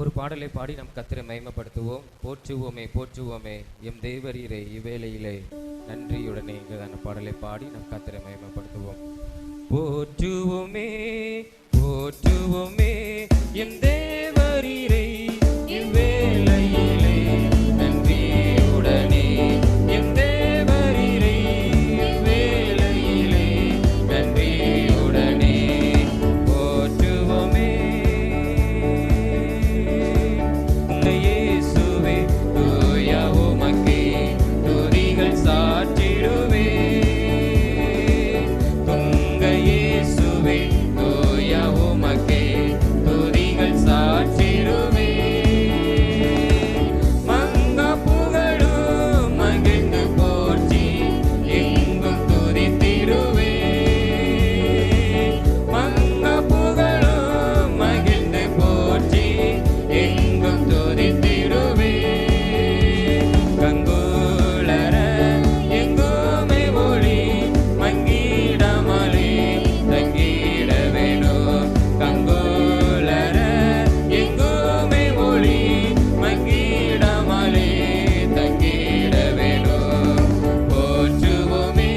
ஒரு பாடலை பாடி நம் கர்த்தரை மகிமைப்படுத்துவோம். போற்றுவோமே போற்றுவோமே எம் தேவரீரே இவ்வேளையிலே நன்றியுடனே என்கிறதான பாடலை பாடி நம் கர்த்தரை மகிமைப்படுத்துவோம். போற்றுவோமே போற்றுவோமே எம் தேவரீரே இவ்வேளையிலே நன்றியுடனே எம் தேவரீரே இவ்வேளையிலே நன்றியுடனே போற்றுவோமே. இயேசுவே தூய உமக்கே துதிகள் சாற்றிடுவே. துங்க இயேசுவே தூய உமக்கே துதிகள் சாற்றிடுவே. மங்க புகழும் மகிழ்ந்து போற்றி எங்கும் துதித்திடுவே. மங்க புகழும் மகிழ்ந்து போற்றி எங்கும் துதித்திடுவே. கங்குளர எங்குமே ஒளி மங்கிடமலே தங்கிட வேணும். கங்குளர எங்குமே ஒளி மங்கிடமலே தங்கிட வேணும். போற்றுவோமே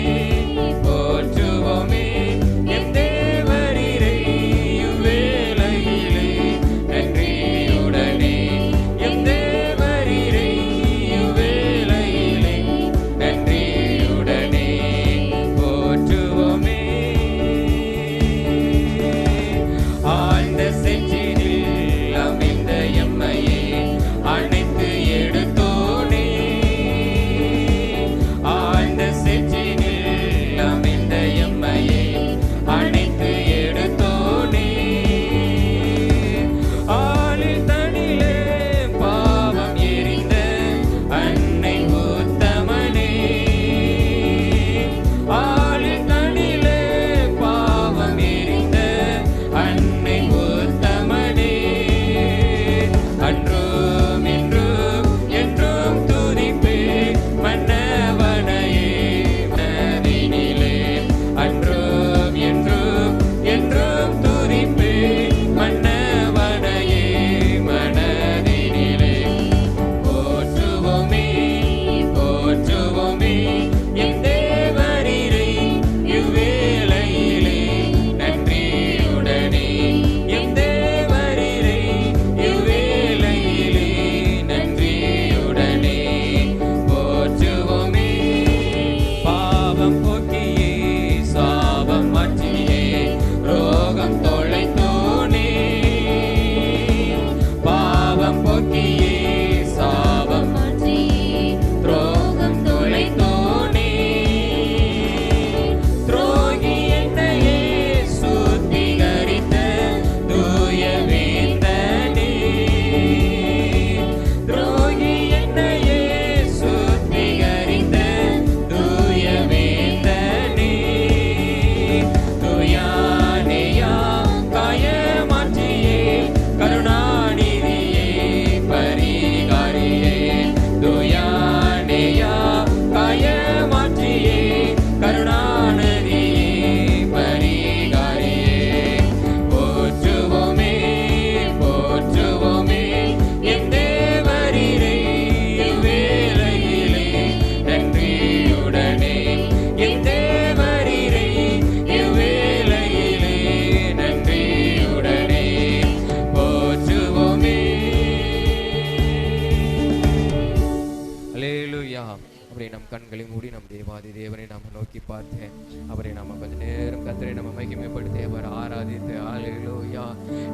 போற்றுவோமே எம் தேவரீரே இவ்வேளையிலே நன்றியுடனே. எம் தேவரீரே இவ்வேளையிலே நன்றியுடனே போற்றுவோமே. ஆழ்ந்த செஞ்சினில் அமைந்த எம்மையே அணைத்து எடுத்தோனே. ஆழ்ந்த செஞ்சினில் அமைந்த எம்மையே அணைத்து எடுத்தோனே. ஆளில் தனிலே பாவம் எரிந்த அன்னை உத்தமனே. ஆளில் தனிலே பாவம் எரிந்த அன்னை உத்தமனே. அன்றும் இன்றும் என்றும் துதிப்பே மன்னவனையே மனதினிலே. அன்றும் என்றும் என்றும் துதிப்பே மன்னவனையே மனதினிலே. போற்றுவோமே போற்றுவோமே எம் தேவரீரே இவ்வேளையிலே நன்றியுடனே. எம் தேவரீரே இவ்வேளையிலே நன்றியுடனே போற்றுவோமே. பாவம் போக்கியே சாபம் மாற்றியே ரோகம் தொலைத்தோனே. பாவம் போக்கியே சாபம் மாற்றியே ரோகம் தொலைத்தோனே. துரோகி என்னையே சுத்திகரித்த தூய வேந்தனே. துரோகி என்னையே சுத்திகரித்த தூய வேந்தனே. துயானேயா காயமாற்றியே கருணாநிதியே பரிகாரியே. துயானேயா காயமாற்றியே கருணாநிதியே பரிகாரியே. போற்றுவோமே போற்றுவோமே எம் தேவரீரே இவ்வேளையிலே நன்றியுடனே. எம் தேவரீரே இவ்வேளையிலே நன்றியுடனே போற்றுவோமே. அல்லேலூயா. அவரை நம் கண்களை மூடி நம் தேவாதி தேவனை நாம் நோக்கி பார்த்தேன். அவரை நாம கொஞ்ச நேரம் கர்த்தரை நம்ம மகிமைப்படுத்தி அவர் ஆராதித்து அல்லேலூயா.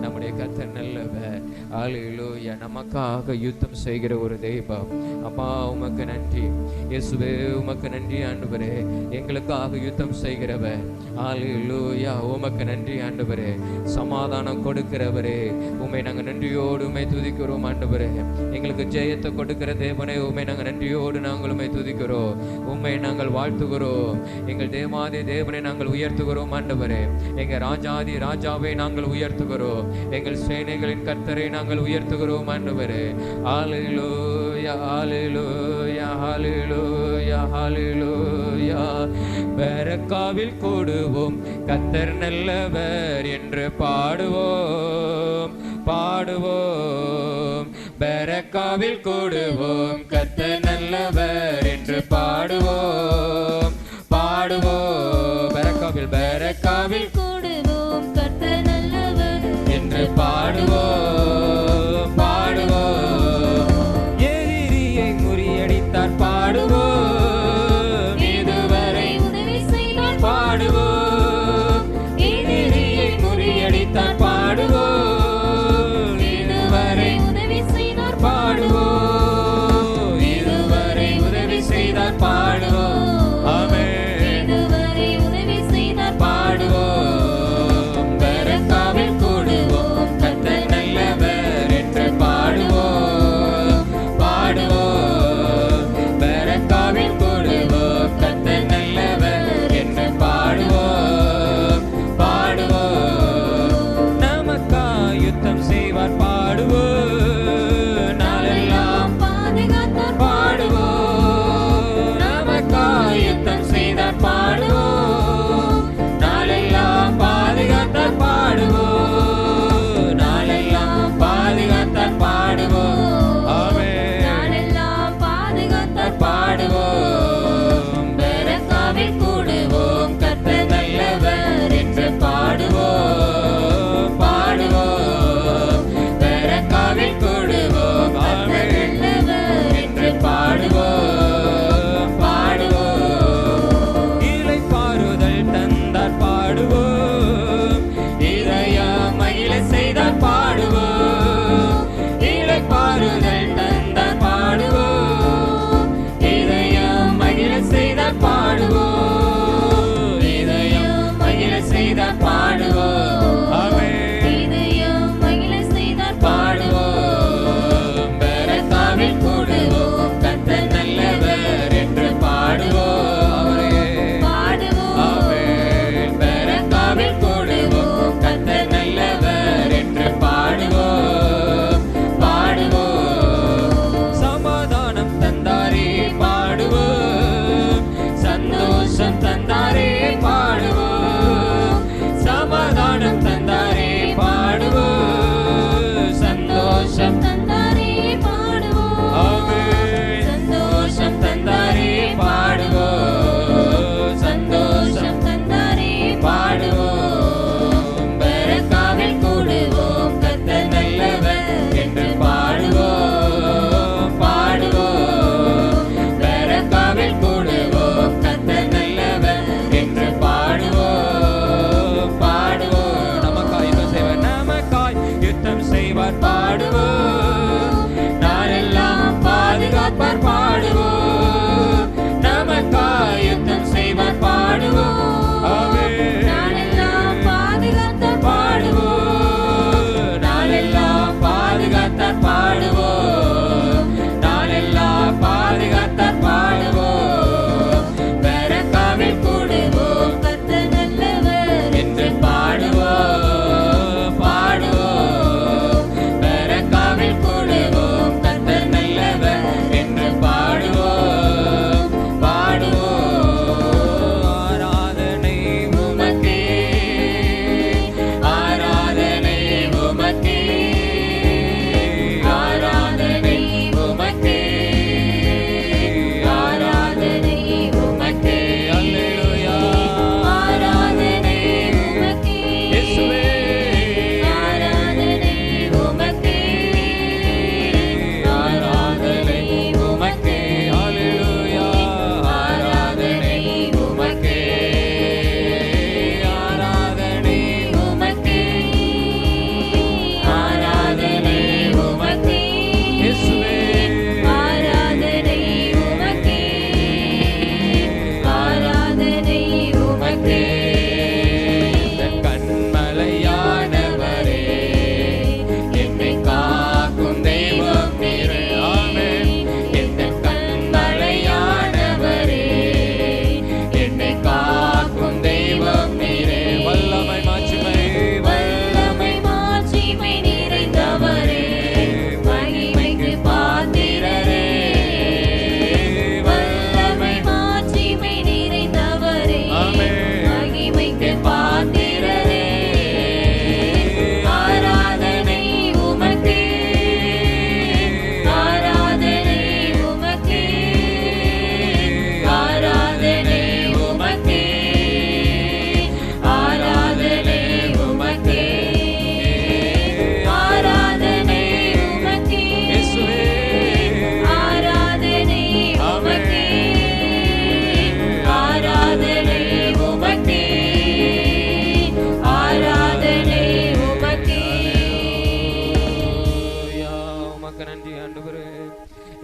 நம்முடைய கர்த்தர் நல்லவர். அல்லேலூயா. நமக்காக யுத்தம் செய்கிற ஒரு தெய்வம். அப்பா உமக்கு நன்றி. இயேசுவே உமக்கு நன்றி ஆண்டவரே. எங்களுக்காக யுத்தம் செய்கிறவர். அல்லேலூயா. உமக்கு நன்றி ஆண்டவரே. சமாதானம் கொடுக்கிறவரே உம்மை நாங்கள் நன்றியோடு உம்மை துதிக்கிறோம் ஆண்டவரே. எங்களுக்கு ஜெயத்தை கொடுக்கிற தேவனே உம்மை நாங்கள் நன்றியோடு நாங்கள் உம்மை துதிக்கிறோம். உம்மை நாங்கள் வாழ்த்துகிறோம். எங்கள் தேவாதி தேவனை நாங்கள் உயர்த்துகிறோம் ஆண்டவரே. எங்கள் ராஜாதி ராஜாவை நாங்கள் உயர்த்துகிறோம். எங்கள் சேனைகளின் கர்த்தரை நாங்கள் உயர்த்துகிறோம் ஆண்டவரே. அல்லேலூயா அல்லேலூயா அல்லேலூயா அல்லேலூயா. பெரக்காவில் கூடுவோம் கர்த்தர் நல்லவர் என்று பாடுவோம் பாடுவோம் பெரக்காவில் கூடுவோம், கர்த்தர் நல்லவர் என்று பாடுவோம், பாடுவோம். பெரக்காவில் கூடுவோம், கர்த்தர் நல்லவர் என்று பாடுவோம், பாடுவோம். எதிரியை முறியடித்தார் பாடுவோம், இதுவரை உதவி செய்தார் பாடுவோம். எதிரியை முறியடித்தார் பாடுவோம், இதுவரை உதவி செய்தார் பாடுவோம், இதுவரை உதவி செய்தார் பாடுவோம்.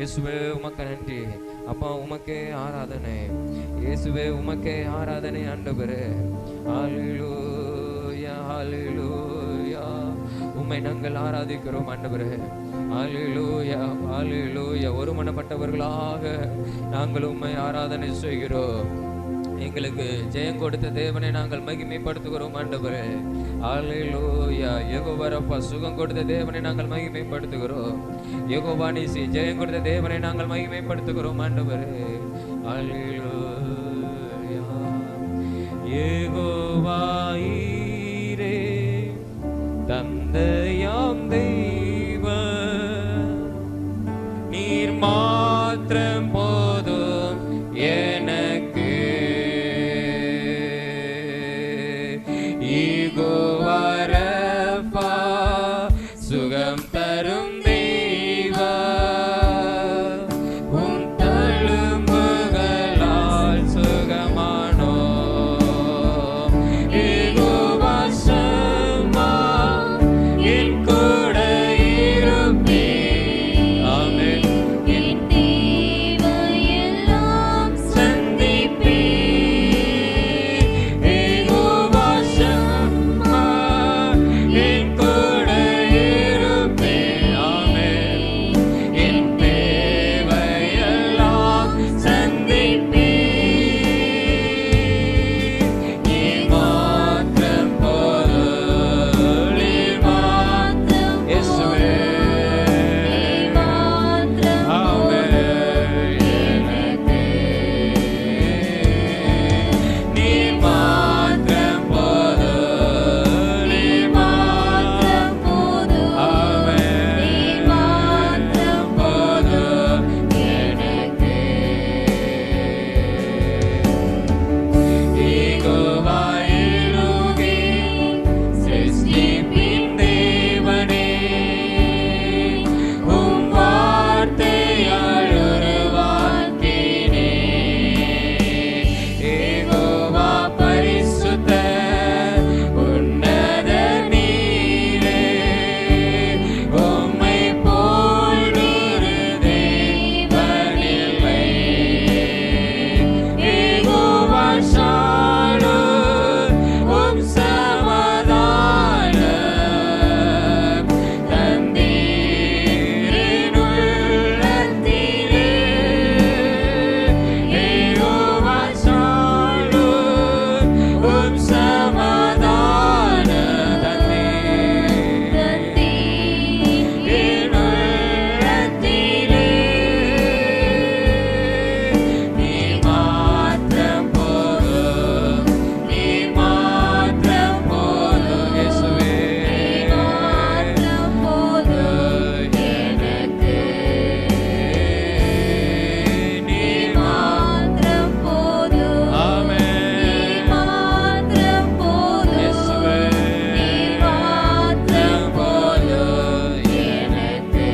இயேசுவே உமக்கு நன்றி அப்பா, உமக்கே ஆராதனை. இயேசுவே உமக்கே ஆராதனை ஆண்டவரே. ஹல்லேலூயா ஹல்லேலூயா, உம்மை நாங்கள் ஆராதிக்கிறோம் ஆண்டவரே. ஹல்லேலூயா ஹல்லேலூயா, ஒருமனப்பட்டவர்களாக நாங்கள் உம்மை ஆராதனை செய்கிறோம். எங்களுக்கு ஜெயம் கொடுத்த தேவனை நாங்கள் மகிமைப்படுத்துகிறோம் ஆண்டவரே. ஹல்லேலூயா. யெகோவா ரப்பா, சுகம் கொடுத்த தேவனை நாங்கள் மகிமைப்படுத்துகிறோம். யெகோவா நீசி, ஜெயம் கொடுத்த தேவனை நாங்கள் மகிமைப்படுத்துகிறோம் ஆண்டவரே. ஹல்லேலூயா. யெகோவா ஈரே, தந்தையாம் தெய்வம், நீர் மாத்திரம் போதும் எனக்கு. யெகோவா ரப்பா, சுகம் தரும் தெய்வம், உம் தழும்புகளால் சுகமானோம். யெகோவா ஷம்மா, என் கூட இருப்பீர். ஆமென். என் தேவையெல்லாம் சந்திப்பீர். யெகோவா ஷம்மா, என் கூட இருப்பீர். ஆமென். என் தேவையெல்லாம் சந்திப்பீர். நீர் மாத்திரம் போதும், நீர் மாத்திரம் இயேசுவே. மாத்திரம் ஆமென். எனக்கு நீர் மாத்திரம் போதும், நீர் மாத்திரம் போதும். ஆமென். நீர் மாத்திரம் போதும் எனக்கு. யெகோவா எலோகி, சிருஷ்டிப்பின் தேவனே, உம் வார்த்தையால் உருவாக்கினீர். யெகோவா பரிசுத்தர், உன்னதர் நீரே, உம்மை போல் ஒரு தேவனில்லை. யெகோவா ஷாலோம், உம் சமாதானம் தந்தீர் என் உள்ளத்திலே. யெகோவா ஷாலோம், உம் சமாதானம் தந்தீர் என் உள்ளத்திலே. நீர் மாத்திரம் போதும், நீர் மாத்திரம் போதும் இயேசுவே. மாத்திரம் போதும் எனக்கு நீர் மாத்திரம் போதும். ஆமென். மாத்திரம் போதும். இயேசுவே. மாத்திரம் போதும் எனக்கு.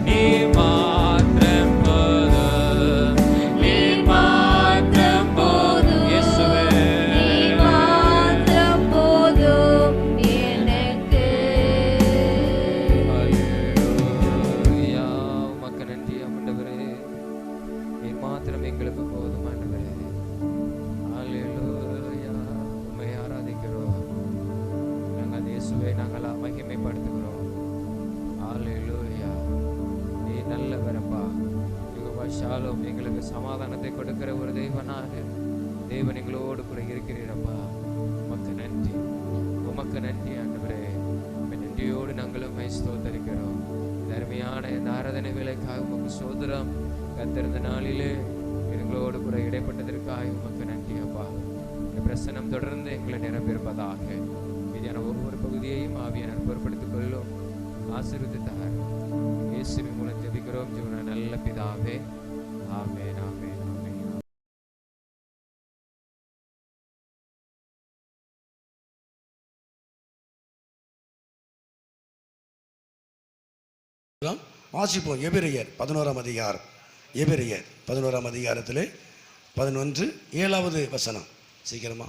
நீர் மாத்திரம் போதும், நீர் மாத்திரம் போதும் இயேசுவே. மாத்திரம் போதும் எனக்கு. ஹல்லேலூயா. உமக்கு நன்றி ஆண்டவரே. நீர் மாத்திரம் எங்களுக்கு போதும் ஆண்டவரே. ஹல்லேலூயா. உம்மை ஆராதிக்கிறோம். நாங்கள் இயேசுவை நாங்கள் மகிமைப்படுத்துகிறோம். ஹல்லேலூயா. நீ நல்லவரப்பா. யெகோவா ஷாலோம், எங்களுக்கு சமாதானத்தை கொடுக்கிற ஒரு தேவனாக தேவன் எங்களோடு கூட இருக்கிறீரப்பா. உமக்கு நன்றி, உமக்கு நன்றி ஆண்டவரே. உம்மை நன்றியோடு நாங்கள் உம்மை ஸ்தோத்தரிக்கிறோம். இந்த அருமையான இந்த ஆராதனை வேலைக்காக உமக்கு சோதரம். கத்திருந்த நாளிலே எங்களோடு கூட இடைப்பட்டதற்காக உமக்கு நன்றி அப்பா. இந்த பிரசனம் தொடர்ந்து எங்களை நிரம்பியிருப்பதாக. மீதியான ஒவ்வொரு பகுதியையும் ஆவியானவர் பொறுப்படுத்திக் கொள்ளும். ஆசீர்வதித்தார். இயேசுவின் மூலம் ஜெபிக்கிறோம் ஜீவன நல்ல பிதாவே. ஆமென் ஆமென் ஆமென். வாசிப்போம். எபிரெயர் 11ஆம் அதிகாரம். எபிரெயர் 11ஆம் அதிகாரத்திலே 11 7வது வசனம். சீக்கிரமா.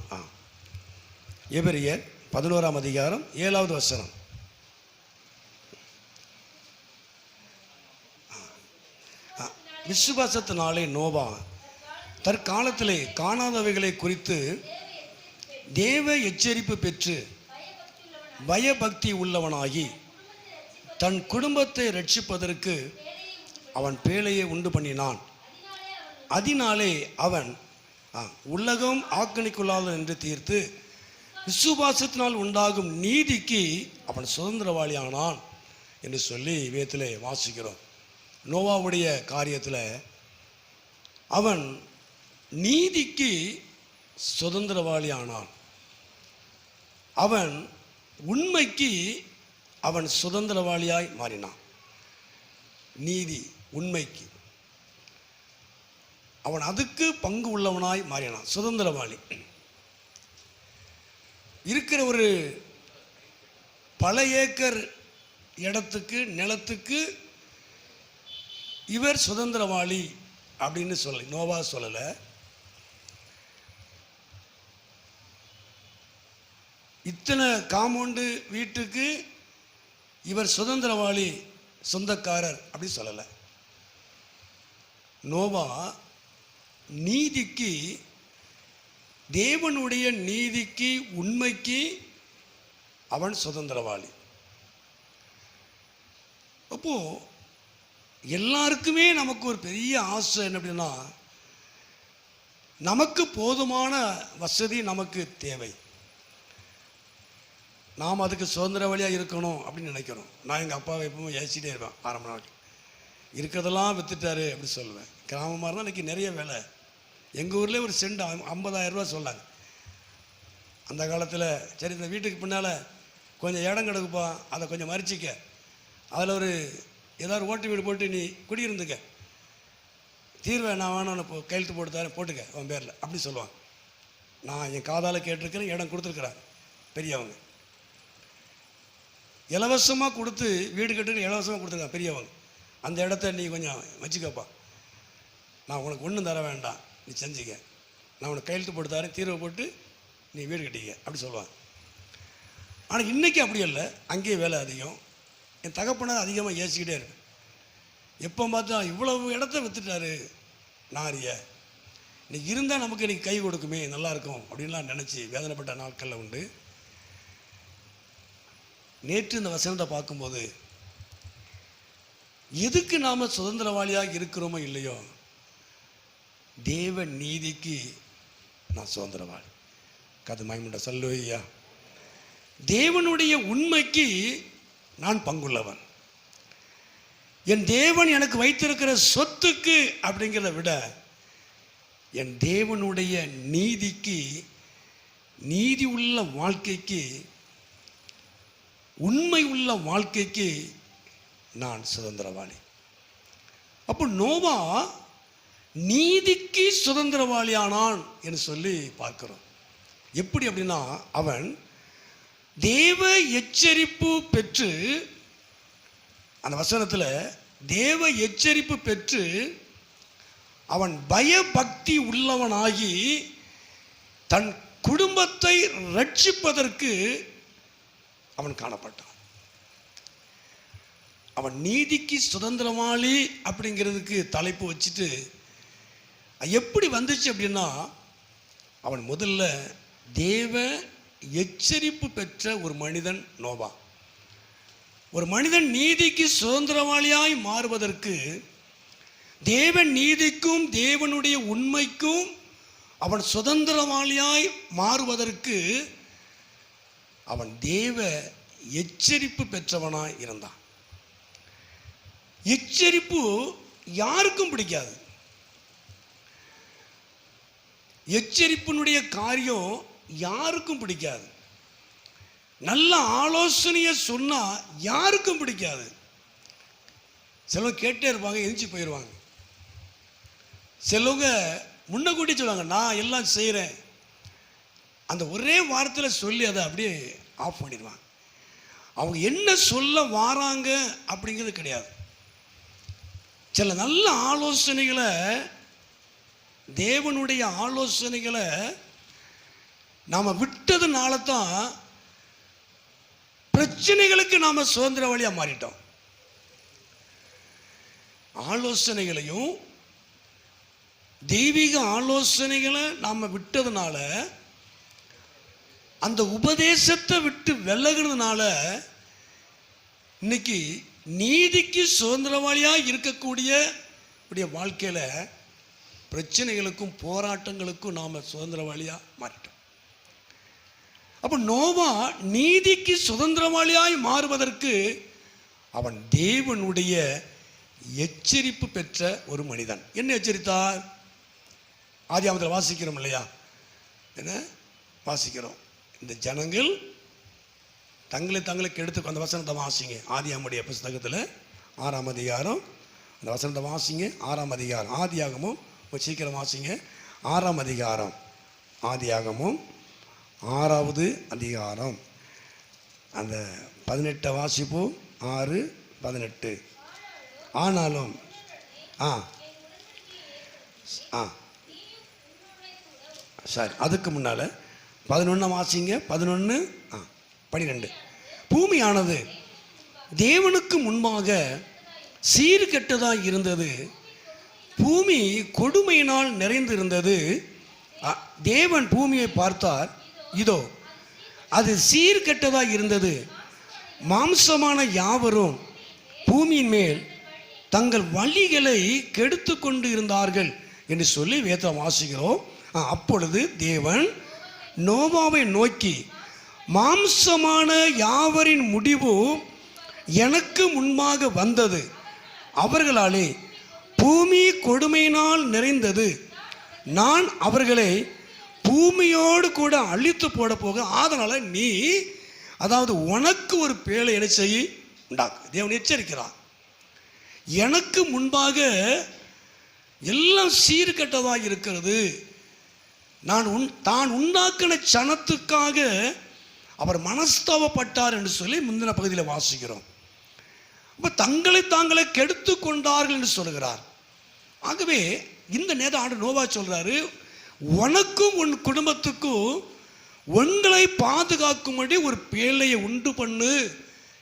எபிரெயர் 11ஆம் அதிகாரம் 7வது வசனம். விசுவாசத்தினாலே நோவா தற்காலத்திலே காணாதவைகளை குறித்து தேவ எச்சரிப்பு பெற்று பயபக்தி உள்ளவனாகி தன் குடும்பத்தை ரட்சிப்பதற்கு அவன் பேழையை உண்டு பண்ணினான். அதனாலே அவன் உலகம் ஆக்கணிக்குள்ளாது என்று தீர்த்து விசுவாசத்தினால் உண்டாகும் நீதிக்கு அவன் சுதந்திரவாளியானான் என்று சொல்லி வேதத்திலே வாசிக்கிறோம். நோவாவுடைய காரியத்தில் அவன் நீதிக்கு சுதந்திரவாளியானான். அவன் உண்மைக்கு அவன் சுதந்திரவாளியாய் மாறினான். நீதி உண்மைக்கு அவன் அதுக்கு பங்கு உள்ளவனாய் மாறினான், சுதந்திரவாளி. இருக்கிற ஒரு பல ஏக்கர் இடத்துக்கு நிலத்துக்கு இவர் சுதந்திரவாளி அப்படின்னு நோவா சொல்லலை. இத்தனை காம்பவுண்டு வீட்டுக்கு இவர் சுதந்திரவாளி, சொந்தக்காரர் அப்படி சொல்லலை. நோவா நீதிக்கு, தேவனுடைய நீதிக்கு, உண்மைக்கு அவன் சுதந்திரவாளி. அப்போ எல்லாருக்குமே நமக்கு ஒரு பெரிய ஆசை என்ன அப்படின்னா, நமக்கு போதுமான வசதி நமக்கு தேவை, நாம் அதுக்கு சுதந்திரவாளியாக இருக்கணும் அப்படின்னு நினைக்கிறோம். நான் எங்கள் அப்பாவை எப்பவும் ஏசிட்டே இருப்பேன். ஆரம்ப நாள் இருக்கிறதெல்லாம் விற்றுட்டாரு அப்படி சொல்லுவேன். கிராமமாக இருந்தால் இன்றைக்கி நிறைய வேலை. எங்கள் ஊர்லேயே ஒரு சென்ட் 50,000 ரூபா சொன்னாங்க அந்த காலத்தில். சரி, இந்த வீட்டுக்கு பின்னால் கொஞ்சம் இடம் கிடக்குப்பா, அதை கொஞ்சம் மறிச்சிக்க, அதில் ஒரு ஏதாவது ஓட்டு வீடு போட்டு நீ குடியிருந்துக்க, தீர்வை நான் வேணும்னு கையெழுத்து போட்டு தரேன், போட்டுக்க அவன் பேரில் அப்படி சொல்லுவாங்க. நான் என் காதால் கேட்டிருக்கிறேன், இடம் கொடுத்துருக்குறாங்க பெரியவங்க. இலவசமாக கொடுத்து வீடு கட்டுன்னு இலவசமாக கொடுத்துருக்காங்க பெரியவங்க. அந்த இடத்த நீ கொஞ்சம் வச்சுக்கப்பா, நான் உனக்கு ஒன்றும் தர வேண்டாம், நீ செஞ்சுக்க, நான் உனக்கு கையெழுத்து போட்டு தரேன், தீர்வை போட்டு நீ வீடு கட்டிக்க அப்படி சொல்லுவாங்க. ஆனால் இன்றைக்கி அப்படி இல்லை, அங்கேயே வேலை அதிகம். என் தகப்பனை அதிகமாக ஏசிக்கிட்டே இருக்கேன். எப்போ பார்த்தா இவ்வளவு இடத்த விற்றுட்டாரு நாரிய, இன்னைக்கு இருந்தால் நமக்கு இன்றைக்கி கை கொடுக்குமே, நல்லாயிருக்கும் அப்படின்லாம் நினச்சி வேதனைப்பட்ட நாட்களில் உண்டு. நேற்று இந்த வசனத்தை பார்க்கும்போது எதுக்கு நாம் சுதந்திரவாளியாக இருக்கிறோமோ இல்லையோ, தேவ நீதிக்கு நான் சுதந்திரவாளி. கதை மகிமுண்ட சொல்லுவையா. தேவனுடைய உண்மைக்கு நான் பங்குள்ளவன். என் தேவன் எனக்கு வைத்திருக்கிற சொத்துக்கு அப்படிங்கிறத விட என் தேவனுடைய நீதிக்கு, நீதி உள்ள வாழ்க்கைக்கு, உண்மை உள்ள வாழ்க்கைக்கு நான் சுதந்திரவாளி. அப்போ நோவா நீதிக்கு சுதந்திரவாளியானான் என்று சொல்லி பார்க்கிறோம். எப்படி அப்படின்னா, அவன் தேவ எச்சரிப்பு பெற்று, அந்த வசனத்தில் தேவ எச்சரிப்பு பெற்று அவன் பயபக்தி உள்ளவனாகி தன் குடும்பத்தை ரட்சிப்பதற்கு அவன் காணப்பட்டான். அவன் நீதிக்கு சுதந்திரவாளி அப்படிங்கிறதுக்கு தலைப்பு வச்சுட்டு எப்படி வந்துச்சு அப்படின்னா, அவன் முதல்ல தேவ எச்சரிப்பு பெற்ற ஒரு மனிதன் நோவா. ஒரு மனிதன் நீதிக்கு சுதந்திரவாளியாய் மாறுவதற்கு, தேவன் நீதிக்கும் தேவனுடைய உண்மைக்கும் அவன் சுதந்திரவாளியாய் மாறுவதற்கு அவன் தேவ எச்சரிப்பு பெற்றவனாய் இருந்தான். எச்சரிப்பு யாருக்கும் பிடிக்காது. எச்சரிப்பினுடைய காரியம் யாருக்கும் பிடிக்காது. நல்ல ஆலோசனையை சொன்னா யாருக்கும் பிடிக்காது. சிலவங்க கேட்டே இருப்பாங்க, எரிஞ்சு போயிடுவாங்க. சிலவங்க முன்ன கூட்டி சொல்லுவாங்க, நான் எல்லாம் செய்கிறேன், அந்த ஒரே வாரத்தில் சொல்லி அதை அப்படியே ஆஃப் பண்ணிடுவாங்க. அவங்க என்ன சொல்ல வாராங்க அப்படிங்கிறது கிடையாது. சில நல்ல ஆலோசனைகளை, தேவனுடைய ஆலோசனைகளை நாம் விட்டதுனால தான் பிரச்சனைகளுக்கு நாம் சுதந்திரவாளியாக மாறிட்டோம். ஆலோசனைகளையும் தெய்வீக ஆலோசனைகளை நாம் விட்டதுனால, அந்த உபதேசத்தை விட்டு விலகுனதுனால இன்னைக்கு நீதிக்கு சுதந்திரவாளியாக இருக்கக்கூடிய வாழ்க்கையில் பிரச்சனைகளுக்கும் போராட்டங்களுக்கும் நாம் சுதந்திரவாளியாக மாறிட்டோம். அப்போ நோவா நீதிக்கு சுதந்திரவாளியாய் மாறுவதற்கு அவன் தேவனுடைய எச்சரிப்பு பெற்ற ஒரு மனிதன். என்ன எச்சரித்தார்? ஆதியாகமத்தில் வாசிக்கிறோம் இல்லையா? என்ன வாசிக்கிறோம்? இந்த ஜனங்கள் தங்களை கெடுத்து, அந்த வசனத்தை வாசிங்க. ஆதியாகமுடைய புஸ்தகத்தில் 6ஆம் அதிகாரம், அந்த வசனத்தை வாசிங்க. 6ஆம் அதிகாரம் ஆதியாகமும், சீக்கிரம் வாசிங்க. 6ஆம் அதிகாரம் ஆதியாகமும் 6வது அதிகாரம் அந்த 18 வாசிப்போம். 6:18. ஆனாலும் சரி, அதுக்கு முன்னால் 11 வாசிங்க. 11:12. பூமியானது தேவனுக்கு முன்பாக சீர்கெட்டதாக இருந்தது, பூமி கொடுமையினால் நிறைந்திருந்தது. தேவன் பூமியை பார்த்தார், இதோ அது சீர்கெட்டதாக இருந்தது, மாம்சமான யாவரும் பூமியின் மேல் தங்கள் வழிகளை கெடுத்து கொண்டு இருந்தார்கள் என்று சொல்லி வேதம் வாசிக்கிறோம். அப்பொழுது தேவன் நோவாவை நோக்கி, மாம்சமான யாவரின் முடிவு எனக்கு முன்பாக வந்தது, அவர்களாலே பூமி கொடுமையினால் நிறைந்தது, நான் அவர்களை பூமியோடு கூட அழித்து போட போக, அதனால நீ, அதாவது உனக்கு ஒரு பேழை என்ன செய்ய உண்டாக்கு. தேவன் எச்சரிக்கிறார். எனக்கு முன்பாக எல்லாம் சீர்கெட்டதாக இருக்கிறது, தான் உண்டாக்கின சனத்துக்காக அவர் மனஸ்தாபப்பட்டார் என்று சொல்லி முந்தின பகுதியில் வாசிக்கிறோம். அப்போ தாங்களை கெடுத்து கொண்டார்கள் என்று சொல்கிறார். ஆகவே இந்த நேரம் ஆண்டு நோவா சொல்றாரு, உனக்கும் உன் குடும்பத்துக்கும் உங்களை பாதுகாக்கும்படி ஒரு பேழையை உண்டு பண்ணு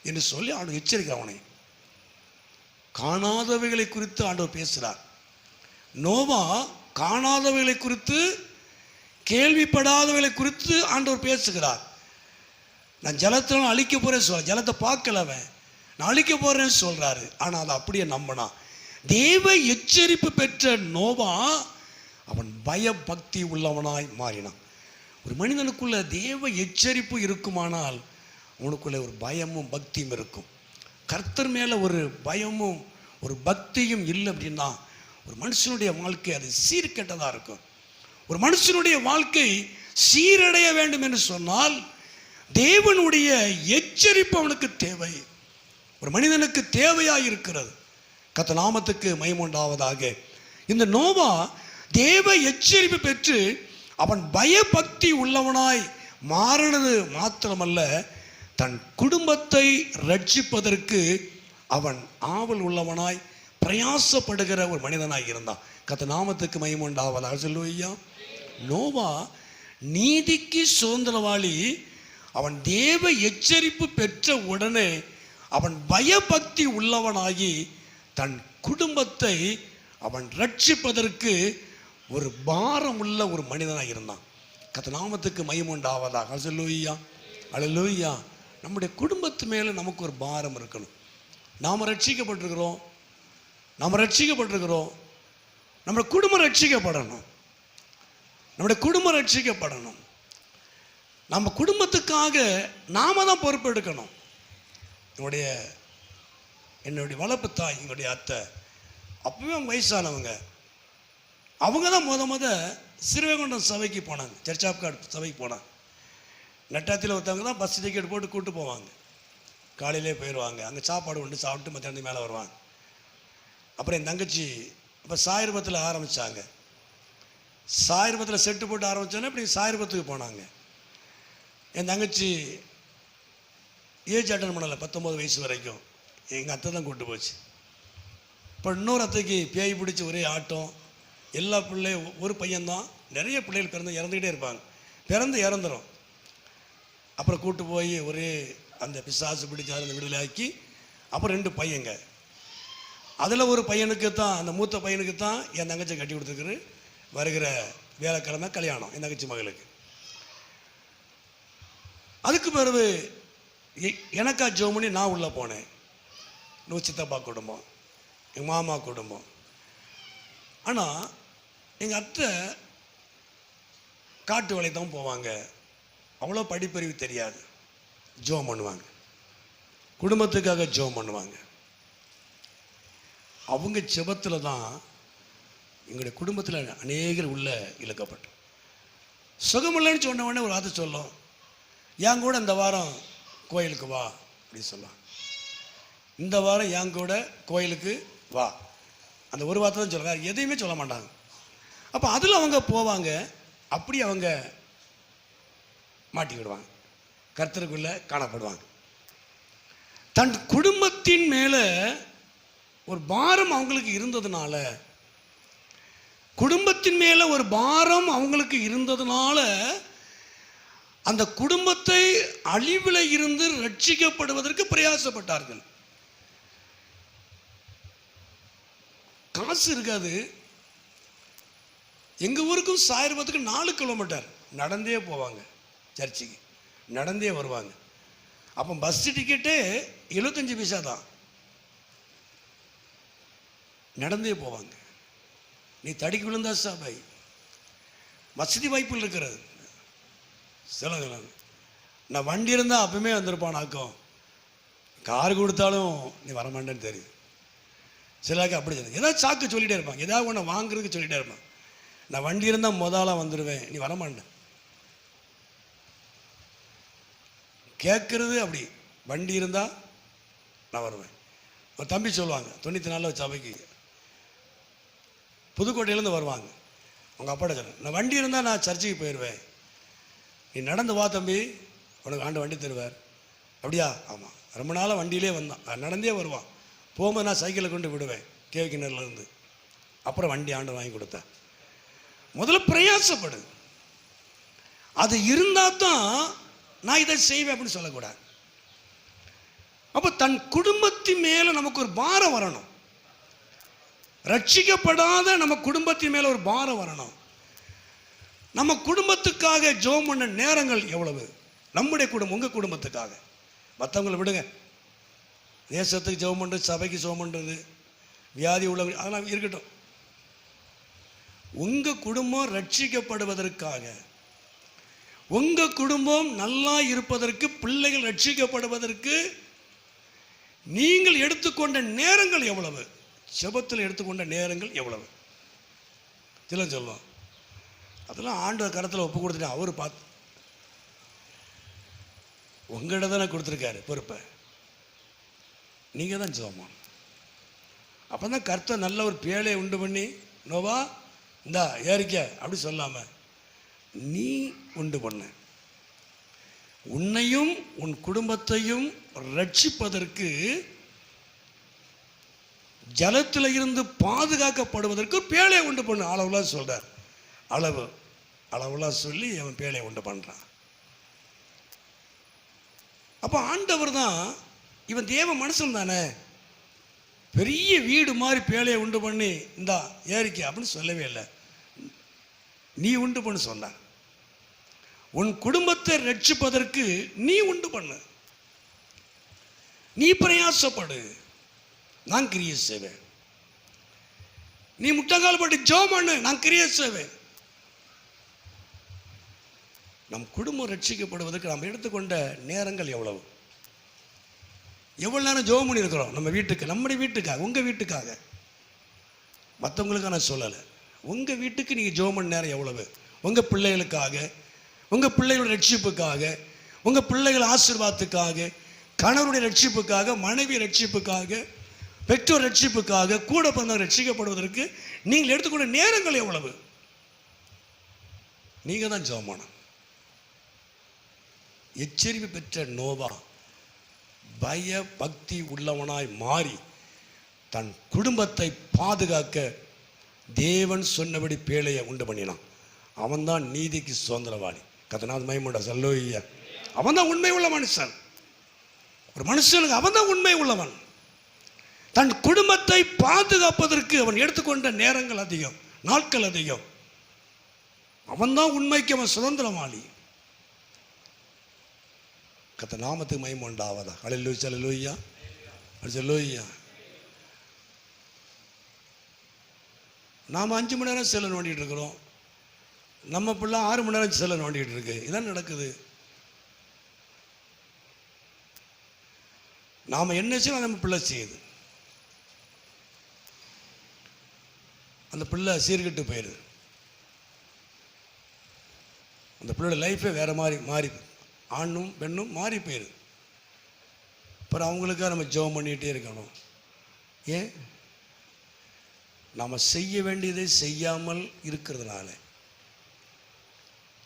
என்று சொல்லி ஆண்டு எச்சரிக்கை. அவனை காணாதவைகளை குறித்து ஆண்டவர் பேசுகிறார். நோவா காணாதவைகளை குறித்து, கேள்விப்படாதவைகளை குறித்து ஆண்டவர் பேசுகிறார். நான் ஜலத்தினால அழிக்க போறேன்னு சொல்ல, ஜலத்தை பார்க்கலவன், நான் அழிக்க போறேன்னு சொல்றாரு. ஆனால் அதை அப்படியே நம்பினா. தேவ எச்சரிப்பு பெற்ற நோவா அவன் பயபக்தி உள்ளவனாய் மாறினான். ஒரு மனிதனுக்குள்ள தேவ எச்சரிப்பு இருக்குமானால் அவனுக்குள்ள ஒரு பயமும் பக்தியும் இருக்கும். கர்த்தர் மேலே ஒரு பயமும் ஒரு பக்தியும் இல்லை அப்படின்னா ஒரு மனுஷனுடைய வாழ்க்கை அது சீர்கெட்டதாக இருக்கும். ஒரு மனுஷனுடைய வாழ்க்கை சீரடைய வேண்டும் என்று சொன்னால் தேவனுடைய எச்சரிப்பு அவனுக்கு தேவை, ஒரு மனிதனுக்கு தேவையாக இருக்கிறது. கர்த்தர் நாமத்துக்கு மகிமை உண்டாவதாக. இந்த நோவா தேவ எச்சரிப்பு பெற்று அவன் பயபக்தி உள்ளவனாய் மாறினது மாத்திரமல்ல, தன் குடும்பத்தை ரட்சிப்பதற்கு அவன் ஆவல் உள்ளவனாய் பிரயாசப்படுகிற ஒரு மனிதனாய் இருந்தான். கர்த்தர் நாமத்துக்கு மகிமை உண்டாவதாக. சொல்லுவையா, நோவா நீதிக்கு சுதந்திரவாளி. அவன் தேவ எச்சரிப்பு பெற்ற உடனே அவன் பயபக்தி உள்ளவனாகி தன் குடும்பத்தை அவன் ரட்சிப்பதற்கு ஒரு பாரம் உள்ள ஒரு மனிதனாக இருந்தான். கர்த்தர் நாமத்துக்கு மகிமை உண்டாவதாக. அல்லேலூயா, அல்லேலூயா. நம்முடைய குடும்பத்து மேலே நமக்கு ஒரு பாரம் இருக்கணும். நாம் ரட்சிக்கப்பட்டிருக்கிறோம், நம்முடைய குடும்பம் ரட்சிக்கப்படணும், நம்முடைய குடும்பம் ரட்சிக்கப்படணும். நம்ம குடும்பத்துக்காக நாம தான் பொறுப்பெடுக்கணும். என்னுடைய வளர்ப்பு தாய், எங்களுடைய அத்தை, அப்பவே அவங்க வயசானவங்க, அவங்க தான் முத சிறுவைகுண்டம் சபைக்கு போனாங்க, சர்ச் ஆஃப் காட் சபைக்கு போனாங்க. நட்டாத்தில் ஒருத்தவங்க தான் பஸ் டிக்கெட் போட்டு கூப்பிட்டு போவாங்க, காலையிலே போயிடுவாங்க, அங்கே சாப்பாடு கொண்டு சாப்பிட்டு மத்தியானத்துக்கு மேலே வருவாங்க. அப்புறம் என் தங்கச்சி இப்போ சாயிரபத்தில் ஆரம்பித்தாங்க. சாயிரபத்தில் செட்டு போட்டு ஆரம்பித்தோன்னே இப்படி சாயிரபத்துக்கு போனாங்க. என் தங்கச்சி ஏஜ் அட்டன் பண்ணலை, 19 வயசு வரைக்கும். எங்கள் அத்தை தான் கூப்பிட்டு போச்சு. இப்போ இன்னொரு அத்தைக்கு பேய் பிடிச்சி ஒரே ஆட்டம். எல்லா பிள்ளையும், ஒரு பையன்தான், நிறைய பிள்ளைகள் பிறந்து இறந்துக்கிட்டே இருப்பாங்க, பிறந்து இறந்துடும். அப்புறம் கூப்பிட்டு போய் ஒரே அந்த பிசாசு பிடிச்சி அந்த விடுதலை ஆக்கி அப்புறம் 2 பையங்க. அதில் ஒரு பையனுக்கு தான், அந்த மூத்த பையனுக்கு தான் என் தங்கச்சி கட்டி கொடுத்துருக்குரு. வருகிற வேலைக்கிழமை கல்யாணம் என் தங்கச்சி மகளுக்கு. அதுக்கு பிறகு எனக்கா ஜோம் பண்ணி நான் உள்ளே போனேன். இன்னும் சித்தப்பா குடும்பம், எங்கள் மாமா குடும்பம். ஆனால் எங்கள் அத்தை காட்டு வேலைக்கு தான் போவாங்க, அவ்வளோ படிப்பறிவு தெரியாது. ஜோம் பண்ணுவாங்க, குடும்பத்துக்காக ஜோம் பண்ணுவாங்க. அவங்க ஜெபத்தில் தான் எங்களுடைய குடும்பத்தில் அநேகர் உள்ள இழுக்கப்பட்டோம். சுகமில்லைன்னு சொன்ன உடனே ஒரு வார்த்தை சொல்லும், என் கூட இந்த வாரம் கோயிலுக்கு வா அப்படின்னு சொல்லலாம். இந்த வாரம் என் கூட கோயிலுக்கு வா, அந்த ஒரு வார்த்தை தான் சொல்லுவாங்க, எதையுமே சொல்ல மாட்டாங்க. அப்போ அதில் அவங்க போவாங்க, அப்படி அவங்க மாட்டிக்கிடுவாங்க, கர்த்தருக்குள்ளே காணப்படுவாங்க. தன் குடும்பத்தின் மேலே ஒரு பாரம் அவங்களுக்கு இருந்ததுனால, குடும்பத்தின் மேலே ஒரு பாரம் அவங்களுக்கு இருந்ததுனால அந்த குடும்பத்தை அழிவில் இருந்து ரட்சிக்கப்படுவதற்கு பிரயாசப்பட்டார்கள். காசு இருக்காது. எங்கள் ஊருக்கும் சாயிரபத்துக்கு 4 கிலோமீட்டர் நடந்தே போவாங்க, சர்ச்சுக்கு நடந்தே வருவாங்க. அப்போ பஸ் டிக்கெட்டே 75 பைசா தான், நடந்தே போவாங்க. நீ தடிக்கு விழுந்தா சபை, வசதி வாய்ப்புகள் இருக்கிறது. சில நான் வண்டி இருந்தால் அப்பவுமே வந்திருப்பான் ஆக்கம், கார் கொடுத்தாலும் நீ வரமாட்டேன்னு தெரியுது. சிலருக்கு அப்படி சொல்லி ஏதாவது சாக்கு சொல்லிகிட்டே இருப்பாங்க, ஏதாவது ஒன்று வாங்குறதுக்கு சொல்லிகிட்டே இருப்பான். நான் வண்டி இருந்தால் முதலாக வந்துடுவேன், நீ வரமாட்டேன். கேட்குறது அப்படி, வண்டி இருந்தால் நான் வருவேன். ஒரு தம்பி சொல்லுவாங்க, 94 சபைக்கு புதுக்கோட்டையிலேருந்து வருவாங்க. அவங்க அப்பாட்ட சொல்லுவேன், நான் வண்டி இருந்தால் நான் சர்ச்சுக்கு போயிடுவேன், நீ நடந்து வா தம்பி, உனக்கு ஆண்டு வண்டி தருவார். அப்படியா? ஆமாம். ரொம்ப நாளாக வண்டியிலே வந்தான், நடந்தே வருவான். போகும்போது நான் சைக்கிளை கொண்டு விடுவேன் கேவிக்கிணர்லேருந்து. அப்புறம் வண்டி ஆண்டு வாங்கி கொடுத்தேன். முதல்ல பிரயாசப்படு, அது இருந்தால் தான் நான் இதை செய்வேன் அப்படின்னு சொல்லக்கூடாது. அப்போ தன் குடும்பத்தின் மேலே நமக்கு ஒரு பாரம் வரணும். ரட்சிக்கப்படாத நம்ம குடும்பத்தின் மேலே ஒரு பாரம் வரணும். நம்ம குடும்பத்துக்காக ஜெபம் பண்ண நேரங்கள் எவ்வளவு? நம்முடைய குடும்பம், உங்கள் குடும்பத்துக்காக. மற்றவங்களை விடுங்க, தேசத்துக்கு ஜெபம் பண்ணுறது, சபைக்கு ஜெபம் பண்ணுறது, வியாதி உள்ளவங்க அதெல்லாம் இருக்கட்டும். உங்கள் குடும்பம் ரட்சிக்கப்படுவதற்காக, உங்கள் குடும்பம் நல்லா இருப்பதற்கு, பிள்ளைகள் ரட்சிக்கப்படுவதற்கு நீங்கள் எடுத்துக்கொண்ட நேரங்கள் எவ்வளவு? ஜெபத்தில் எடுத்துக்கொண்ட நேரங்கள் எவ்வளவு? சில சொல்லுவோம், அதெல்லாம் ஆண்டவர் கரத்தில் ஒப்பு கொடுத்துட்டேன், அவர் பார்த்து உங்கள்கிட்ட தானே கொடுத்துருக்காரு பொறுப்பை, நீங்கள் தான் ஜெபம். அப்போ தான் கர்த்தர் நல்ல ஒரு பேழையை உண்டு பண்ணி, நோவா இந்தா ஏறிக்க அப்படி சொல்லாமல் நீ உண்டு பண்ண. உன்னையும் உன் குடும்பத்தையும் ரட்சிப்பதற்கு, ஜலத்தில் இருந்து பாதுகாக்கப்படுவதற்கு பேழையை உண்டு பண்ணு. அளவுலாம் சொல்கிறார், அளவுலாம் சொல்லி அவன் பேழையை உண்டு பண்ணுறான். அப்போ ஆண்டவர் தான், இவன் தேவ மனுஷன் தானே, பெரிய வீடு மாதிரி பேழையை உண்டு பண்ணி இந்தா ஏறிக்க அப்படின்னு சொல்லவே இல்லை, நீ உண்டு பண்ணு சொன்னான். உன் குடும்பத்தை ரட்சிப்பதற்கு நீ உண்டு பண்ணு, நீ பிரயாசப்படு, நான் கிரியை செய்வேன். நீ முட்டங்கால் பட்டு ஜெபம் பண்ணு, நான் கிரியை செய்வேன். நம் குடும்பம் ரட்சிக்கப்படுவதற்கு நாம் எடுத்துக்கொண்ட நேரங்கள் எவ்வளவு? எவ்வளோ நேரம் ஜெபம் பண்ணியிருக்கிறோம் நம்ம வீட்டுக்கு, நம்முடைய வீட்டுக்காக, உங்கள் வீட்டுக்காக, மற்றவங்களுக்காக நான் சொல்லலை. உங்கள் வீட்டுக்கு நீங்கள் ஜெபம் பண்ண நேரம் எவ்வளவு? உங்கள் பிள்ளைகளுக்காக, உங்கள் பிள்ளைகளோட ரட்சிப்புக்காக, உங்கள் பிள்ளைகள் ஆசீர்வாதத்துக்காக, கணவருடைய ரட்சிப்புக்காக, மனைவி ரட்சிப்புக்காக, பெற்றோர் ரட்சிப்புக்காக, கூட பிறந்தவர் ரட்சிக்கப்படுவதற்கு நீங்கள் எடுத்துக்கொண்ட நேரங்கள் எவ்வளவு? நீங்கள் தான் ஜெபம் பண்ணணும். எச்சரிக்கை பெற்ற நோவா பய பக்தி உள்ளவனாய் மாறி தன் குடும்பத்தை பாதுகாக்க தேவன் சொன்னபடி பேழையை உண்டு பண்ணினான். அவன்தான் நீதிக்கு சுதந்திரவாளி. கத்தனாவது மைமுண்டா சல்லோய்யா. அவன் தான் உண்மை உள்ள மனுஷன். ஒரு மனுஷனுக்கு அவன் தான் உண்மை உள்ளவன். தன் குடும்பத்தை பாதுகாப்பதற்கு அவன் எடுத்துக்கொண்ட நேரங்கள் அதிகம், நாட்கள் அதிகம். அவன்தான் உண்மைக்கு அவன் சுதந்திரமாளி. கத்த நாமத்துக்கு மகிமை உண்டாவதா. ஹல்லேலூயா, ஹல்லேலூயா, ஹல்லேலூயா. நாம் 5 மணி நேரம் செல்லை நோண்டிகிட்டு இருக்கிறோம், நம்ம பிள்ளை 6 மணி நேரம் செல்லை நோண்டிகிட்டு இருக்கு. இதான் நடக்குது. நாம் என்ன செய்யணும், நம்ம பிள்ளை செய்யுது. அந்த பிள்ளை சீர்கெட்டு போயிடுது. அந்த பிள்ளையோட லைஃபே வேறு மாறி ஆணும் பெண்ணும் மாறி போயிடுது. அப்புறம் அவங்களுக்காக நம்ம ஜெபம் பண்ணிகிட்டே இருக்கணும். ஏன்? நாம் செய்ய வேண்டியதை செய்யாமல் இருக்கிறதுனால,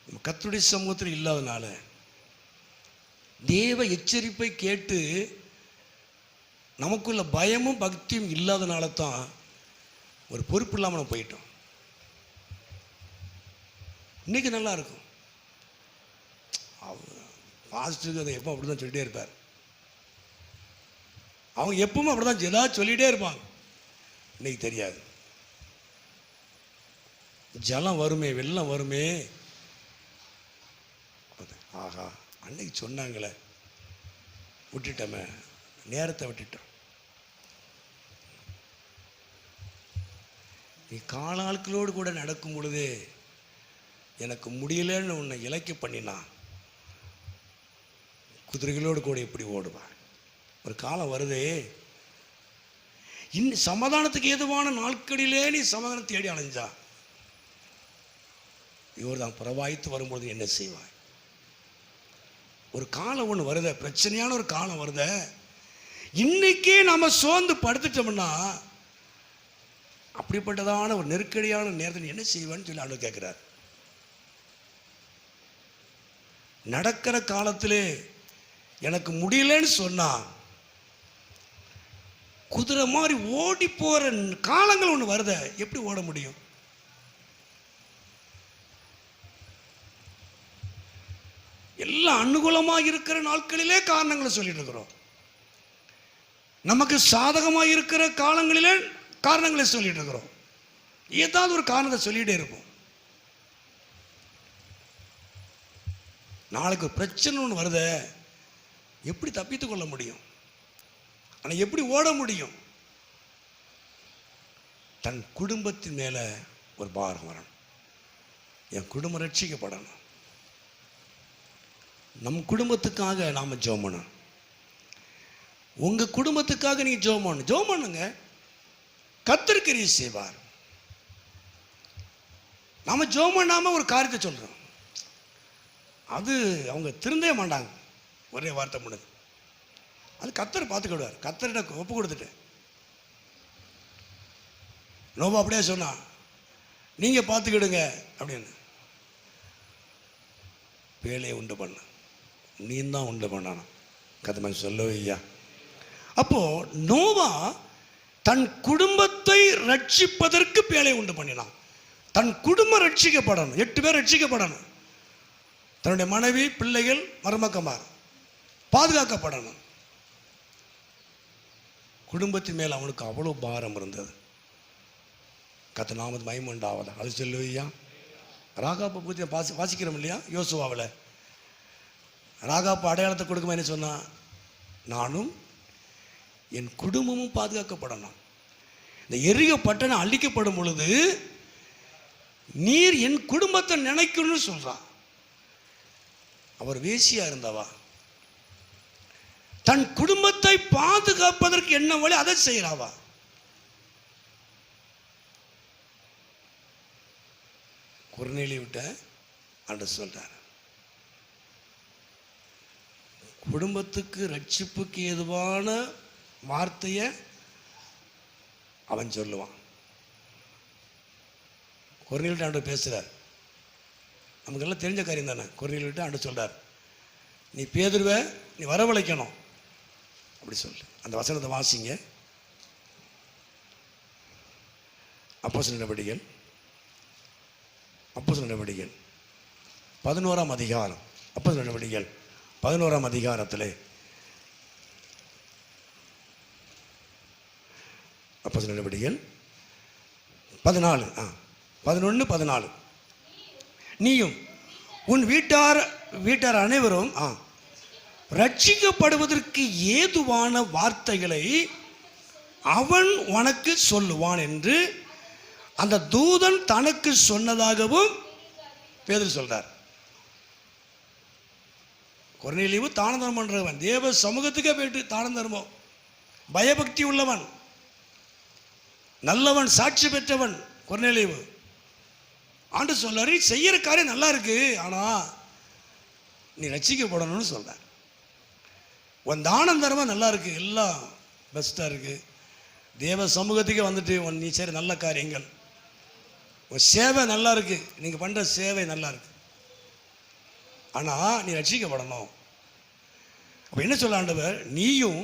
நம்ம கர்த்தருடைய சமூகத்தில் இல்லாதனால, தேவ எச்சரிப்பை கேட்டு நமக்குள்ள பயமும் பக்தியும் இல்லாதனால தான் ஒரு பொறுப்பு இல்லாமல் நம்ம போயிட்டோம். இன்னைக்கு நல்லா இருக்கும். பாஸ்டருக்கு அதை எப்போ அப்படி தான் சொல்லிகிட்டே இருப்பார். அவங்க எப்பவுமே அப்படி தான் ஏதாவது சொல்லிகிட்டே இருப்பாங்க. இன்னைக்கு தெரியாது. ஜலம் வருமே, வெள்ளம் வருமே, ஆஹா அன்னைக்கு சொன்னாங்களே, விட்டுட்டோமே, நேரத்தை விட்டுட்டோம். நீ காலாட்களோடு கூட நடக்கும் பொழுதே எனக்கு முடியலன்னு உன்னை இலக்கிய பண்ணினா, குதிரைகளோடு கூட எப்படி ஓடுவான்? ஒரு காலம் வருதே, இன்னும் சமாதானத்துக்கு ஏதுவான நாட்களிலே நீ சமாதானம் தேடி அலைஞ்சா, இவர் தான் புறவாய்த்து வரும்பொழுது என்ன செய்வாய்? ஒரு காலம் ஒன்று வருத, பிரச்சனையான ஒரு காலம் வருத, இன்னைக்கே நம்ம சோர்ந்து படுத்துட்டோம்னா, அப்படிப்பட்டதான ஒரு நெருக்கடியான நேரத்தில் என்ன செய்வான்னு சொல்லி ஆண்டு கேட்கிறார். நடக்கிற காலத்திலே எனக்கு முடியலன்னு சொன்னா, குதிரை மாதிரி ஓடி போற காலங்கள் ஒன்று வருத, எப்படி ஓட முடியும்? எல்லாம் அனுகூலமாக இருக்கிற நாட்களிலே காரணங்களை சொல்லிட்டு இருக்கிறோம். நமக்கு சாதகமாக இருக்கிற காலங்களிலே காரணங்களை சொல்லிட்டு இருக்கிறோம். ஏதாவது ஒரு காரணத்தை சொல்லிட்டே இருப்போம். நாளைக்கு ஒரு பிரச்சனை ஒன்று வருத, எப்படி தப்பித்துக் கொள்ள முடியும்? ஆனால் எப்படி ஓட முடியும்? தன் குடும்பத்தின் மேலே ஒரு பாரம் வரணும். என் குடும்பம் ரட்சிக்கப்படணும். நம் குடும்பத்துக்காக நாம் ஜெபம் பண்ணணும். உங்கள் குடும்பத்துக்காக நீங்கள் ஜெபம் பண்ணணும். ஜெபம் பண்ணுங்க, கர்த்தர் கிரியை செய்வார். நாம் ஜெபம் பண்ணாமல் ஒரு காரியத்தை சொல்கிறோம், அது அவங்க திருந்தவே மாட்டாங்க. ஒரே வார்த்தை முடியுது, அது கர்த்தர் பார்த்துக்கிடுவார். கர்த்தர்கிட்ட ஒப்பு கொடுத்துட்டு நோவா அப்படியே சொன்னா, நீங்கள் பார்த்துக்கிடுங்க அப்படின்னு. வேலையை உண்டு பண்ண நீ தான் உண்டு பண்ணணும். கதை சொல்லவே ஐயா. அப்போ நோவா தன் குடும்பத்தை ரட்சிப்பதற்கு பேழையை உண்டு பண்ணினான். தன் குடும்பம் ரட்சிக்கப்படணும், 8 பேர் ரட்சிக்கப்படணும். தன்னுடைய மனைவி, பிள்ளைகள், மருமக்கமார் பாதுகாக்கப்படணும். குடும்பத்தின் மேல் அவனுக்கு அவ்வளோ பாரம் இருந்தது. கர்த்தர் நாமத்துக்கு மகிமை உண்டாவதா. அது சொல்லுவையா. ராகாப்பை பற்றி வாசிக்கிறோம் இல்லையா? யோசுவாவில் ராகாப்பு அடையாளத்தை கொடுக்குமா என்ன சொன்னா, நானும் என் குடும்பமும் பாதுகாக்கப்படணும். இந்த எரிக பட்டணம் அழிக்கப்படும் பொழுது நீர் என் குடும்பத்தை நினைக்கணும்னு சொல்றான். அவர் வேசியா இருந்தவா, தன் குடும்பத்தை பாதுகாப்பதற்கு என்ன வழி அதை செய்யறாவா. குர்நேலி விட்ட ஆண்டு சொல்றார், குடும்பத்துக்கு ரட்சிப்புக்கு ஏதுவான வார்த்தையை அவன் சொல்லுவான். குர்நேலிட்ட ஆண்டு பேசுறார். நமக்கெல்லாம் தெரிஞ்ச காரியம் தானே. குர்நேலிட்ட ஆண்டு சொல்றார், நீ பேதுருவ நீ வரவழைக்கணும் அப்படி சொல்லு. அந்த வசனத்தை வாசிங்க. அப்போஸ்தலர் நடவடிக்கைகள் 11ஆம் அதிகாரம். அப்போஸ்தலர் நடவடிக்கைகள் 11ஆம் அதிகாரத்திலே அப்போஸ்தலர் நடவடிக்கைகள் 11 14. நீயும் உன் வீட்டார் அனைவரும் ரட்சிக்கப்படுவதற்கு ஏதுவான வார்த்தைகளை அவன் உனக்கு சொல்லுவான் என்று அந்த தூதன் தனக்கு சொன்னதாகவும் பேதுரு சொல்றார். கொர்நேலியு தான தர்மம் பண்றவன், தேவ சமூகத்துக்கே போயிட்டு தான தர்மம், பயபக்தி உள்ளவன், நல்லவன், சாட்சி பெற்றவன் கொர்நேலியு. ஆண்டு சொல்றாரு, செய்யற காரியம் நல்லா இருக்கு, ஆனா நீ ரட்சிக்கப்படணும்னு சொல்ற. உன் தானம் தர்மம் நல்லா இருக்கு, எல்லாம் பெஸ்டா இருக்கு, தேவ சமூகத்துக்கே வந்துட்டு நீ செய்கிற நல்ல காரியங்கள், உன் சேவை நல்லா இருக்கு, நீங்கள் பண்ணுற சேவை நல்லா இருக்கு, ஆனால் நீ ரட்சிக்கப்படணும். அப்போ என்ன சொல்ல ஆண்டவர், நீயும்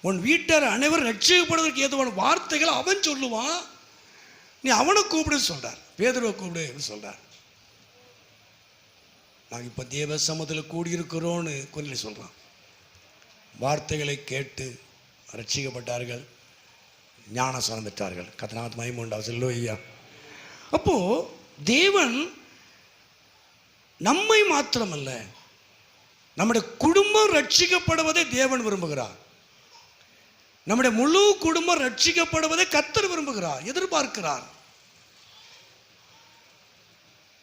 உன் வீட்டார் அனைவரும் ரட்சிக்கப்படுவதற்கு ஏதுவான வார்த்தைகள் அவன் சொல்லுவான், நீ அவனை கூப்பிடுன்னு சொல்கிறார். பேதுருவை கூப்பிடு சொல்கிறார். நாங்கள் இப்போ தேவ சமூகத்தில் கூடியிருக்கிறோன்னு கொல்லி சொல்கிறான். வார்த்தைகளை கேட்டு ரட்சிக்கப்பட்டார்கள், ஞானஸ்நானம் பெற்றார்கள். கர்த்தருக்கு மகிமை உண்டாவதாக. அல்லேலூயா. அப்போ தேவன் நம்மை மாத்திரமல்ல, நம்முடைய குடும்பம் ரட்சிக்கப்படுவதை தேவன் விரும்புகிறார். நம்முடைய முழு குடும்பம் ரட்சிக்கப்படுவதை கர்த்தர் விரும்புகிறார், எதிர்பார்க்கிறார்.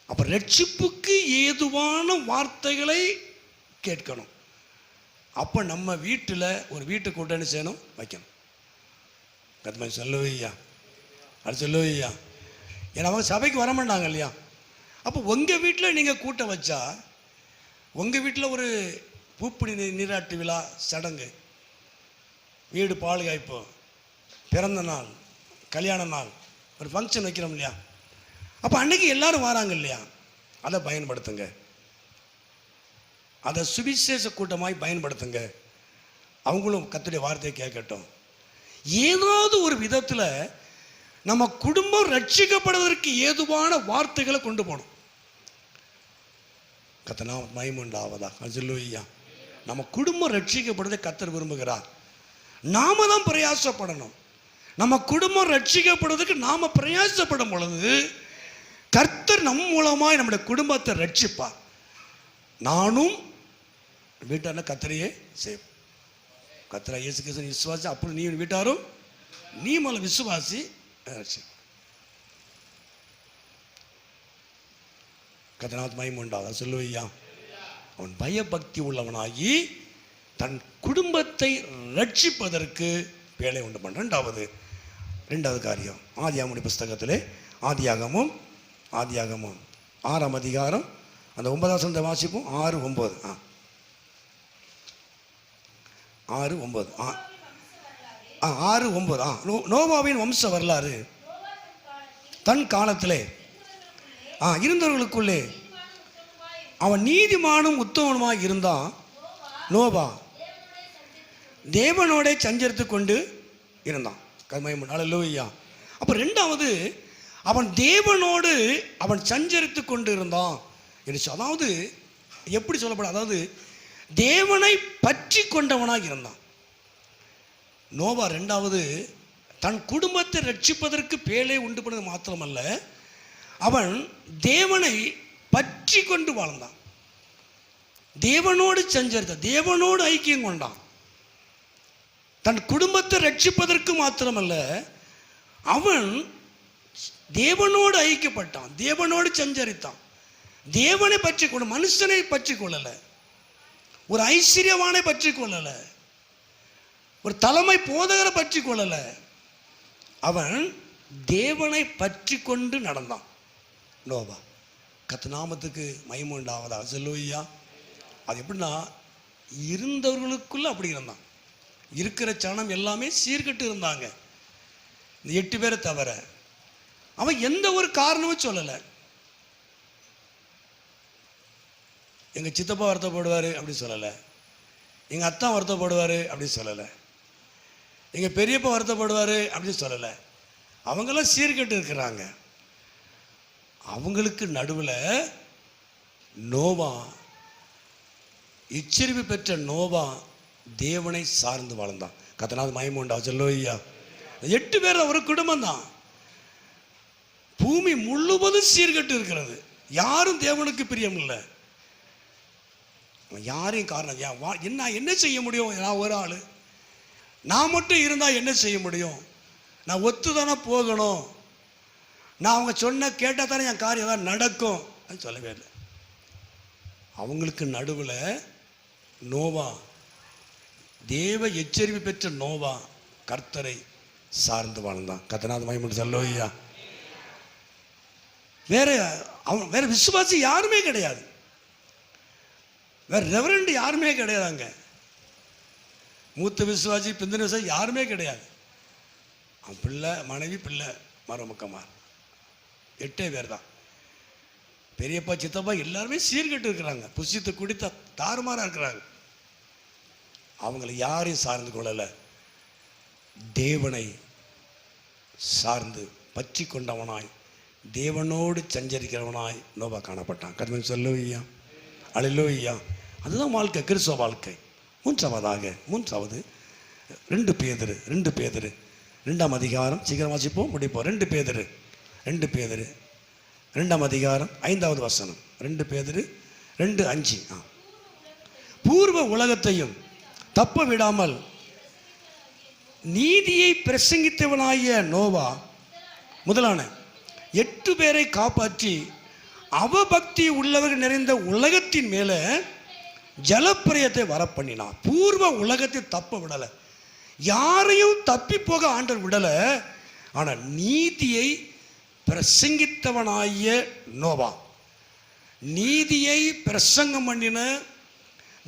அப்ப ரட்சிப்புக்கு ஏதுவான வார்த்தைகளை கேட்கணும். அப்ப நம்ம வீட்டில் ஒரு வீட்டு கூட்டணி செய்யணும், வைக்கணும். கர்த்தர் சொல்லுவையா, அது சொல்லுவையா. ஏன்னா அவங்க சபைக்கு வர மாட்டாங்க இல்லையா. அப்போ உங்கள் வீட்டில் நீங்கள் கூட்டம் வச்சா, உங்கள் வீட்டில் ஒரு பூப்படி நீராட்டு விழா சடங்கு, வீடு பால் காய்ப்பு, பிறந்த நாள், கல்யாண நாள், ஒரு ஃபங்க்ஷன் வைக்கிறோம் இல்லையா. அப்போ அன்னைக்கு எல்லாரும் வராங்க இல்லையா, அதை பயன்படுத்துங்க, அதை சுவிசேஷ கூட்டமாய் பயன்படுத்துங்க. அவங்களும் கர்த்தருடைய வார்த்தையை கேட்கட்டும். ஏதாவது ஒரு விதத்தில் நம்ம குடும்பம் ரட்சிக்கப்படுவதற்கு ஏதுவான வார்த்தைகளை கொண்டு போகணும். கர்த்தர் மகிமை உண்டாவதாக. அல்லேலூயா. நம்ம குடும்பம் ரட்சிக்கப்படுவதை கர்த்தர் விரும்புகிறார். நாம தான் பிரயாசப்படணும். நம்ம குடும்பம் ரட்சிக்கப்படுவதற்கு நாம பிரயாசப்படும் பொழுது கர்த்தர் நம் மூலமாய் நம்முடைய குடும்பத்தை ரட்சிப்பார். நானும் வீட்டான கர்த்தரையே செய்வோம். கர்த்தரா இயேசு கிறிஸ்து விசுவாசி, அப்படி நீ வீட்டாரும் நீ மேல விசுவாசி. கர்த்தருக்கு மகிமை உண்டாவதாக. சொல்லுவையா. அவன் பயபக்தி உள்ளவனாகி தன் குடும்பத்தை ரட்சிப்பதற்கு வேலை உண்டு பண்ண. ரெண்டாவது காரியம் ஆதியாகம புஸ்தகத்திலே ஆதியாகமம் 6ஆம் அதிகாரம் அந்த 9ஆம் வசனத்தை வாசிப்போம். 6:9 6:9 நோவாவின் வம்ச வரலாறு. தன் காலத்திலே இருந்தவர்களுக்குள்ளே அவன் நீதிமானும் உத்தமனுமாய் இருந்தான். நோவா தேவனோட சஞ்சரித்து கொண்டு இருந்தான். அல்லேலூயா. அப்போ ரெண்டாவது, அவன் தேவனோடு அவன் சஞ்சரித்து கொண்டு இருந்தான். அதாவது எப்படி சொல்லப்படும், அதாவது தேவனை பற்றி கொண்டவனாக இருந்தான். நோவா ரெண்டாவது தன் குடும்பத்தை ரட்சிப்பதற்கு பேழை உண்டு பண்ணது மாத்திரமல்ல, அவன் தேவனை பற்றி கொண்டு வாழ்ந்தான். தேவனோடு சஞ்சரித்தான், தேவனோடு ஐக்கியம் கொண்டான். தன் குடும்பத்தை ரட்சிப்பதற்கு மாத்திரமல்ல, அவன் தேவனோடு ஐக்கியப்பட்டான், தேவனோடு சஞ்சரித்தான். தேவனை பற்றி கொள்ள, மனுஷனை பற்றி கொள்ளல, ஒரு ஐஸ்வர்யவானை பற்றி கொள்ளல, ஒரு தலைமை போதகரை பற்றி கொள்ளல, அவன் தேவனை பற்றி கொண்டு நடந்தான். நோவா. கர்த்தர் நாமத்துக்கு மகிமை உண்டாவதாக. அல்லேலூயா. அது எப்படின்னா, இருந்தவர்களுக்குள்ள அப்படி இருந்தான். இருக்கிற சனம் எல்லாமே சீர்கட்டு இருந்தாங்க, இந்த 8 பேரை தவிர. அவன் எந்த ஒரு காரணமும் சொல்லலை. எங்கள் சித்தப்பா வருத்தப்படுவார் அப்படி சொல்லலை, எங்கள் அத்தா வருத்தப்படுவார் அப்படி சொல்லலை, எங்கள் பெரியப்பா வருத்தப்படுவார் அப்படின்னு சொல்லலை. அவங்களாம் சீர்கட்டு இருக்கிறாங்க. அவங்களுக்கு நடுவில் நோவா, எச்சரிப்பு பெற்ற நோவா தேவனை சார்ந்து வாழ்ந்தான். கர்த்தருக்கு மகிமை உண்டாவதாக. அல்லேலூயா. 8 பேர் ஒரு குடும்பம் தான். பூமி முழுவதும் சீர்கட்டு இருக்கிறது. யாரும் தேவனுக்கு பிரியம் இல்லை. யாரையும் காரணம் என்ன செய்ய முடியும்? நான் ஒரு ஆள், நான் மட்டும் இருந்தால் என்ன செய்ய முடியும்? நான் ஒத்து தானே போகணும், நான் அவங்க சொன்ன கேட்டால் தானே என் காரியம் தான் நடக்கும். அது சொல்லவே இல்லை. அவங்களுக்கு நடுவில் நோவா, தேவ எச்சரிப்பு பெற்ற நோவா கர்த்தரை சார்ந்து வாழ்ந்தான். கர்த்தநாத மகிமை சொல்லுவையா. வேற விசுவாசி யாருமே கிடையாது, வேற ரெவரண்ட் யாருமே கிடையாதுங்க. மூத்த விசுவாசி பிந்தின விசுவாசி யாருமே கிடையாது. அவன் பிள்ளை, மனைவி, பிள்ளை, மருமக்கமார் 8 பேர் தான். பெரியப்பா சித்தப்பா எல்லாருமே சீர்கட்டு இருக்கிறாங்க, புசித்து குடித்த தாறுமாறாக இருக்கிறாங்க. அவங்களை யாரையும் சார்ந்து கொள்ளலை, தேவனை சார்ந்து பற்றி கொண்டவனாய் தேவனோடு சஞ்சரிக்கிறவனாய் நோவா காணப்பட்டான். கர்த்தர் சொல்லுவையா, அல்லேலூயா. அதுதான் வாழ்க்கை, கிறிஸ்தவ வாழ்க்கை. மூன்றாவது 2 பேதுரு 2ஆம் அதிகாரம், சீக்கிரம் வாசிப்போம், முடிப்போம். 2 பேதுரு 2ஆம் அதிகாரம் 5வது வசனம். 2 பேதுரு 2:5. பூர்வ உலகத்தையும் தப்ப விடாமல் நீதியை பிரசங்கித்தவனாகிய நோவா முதலான 8 பேரை காப்பாற்றி அவபக்தி உள்ளவர்கள் நிறைந்த உலகத்தின் மேலே ஜலப்பிரயத்தை வரப்பண்ணினான். பூர்வ உலகத்தை தப்ப விடலை, யாரையும் தப்பி போக ஆண்டவர் விடலை. ஆனால் நீதியை பிரசங்கித்தவனாகிய நோவா, நீதியை பிரசங்கம் பண்ணின,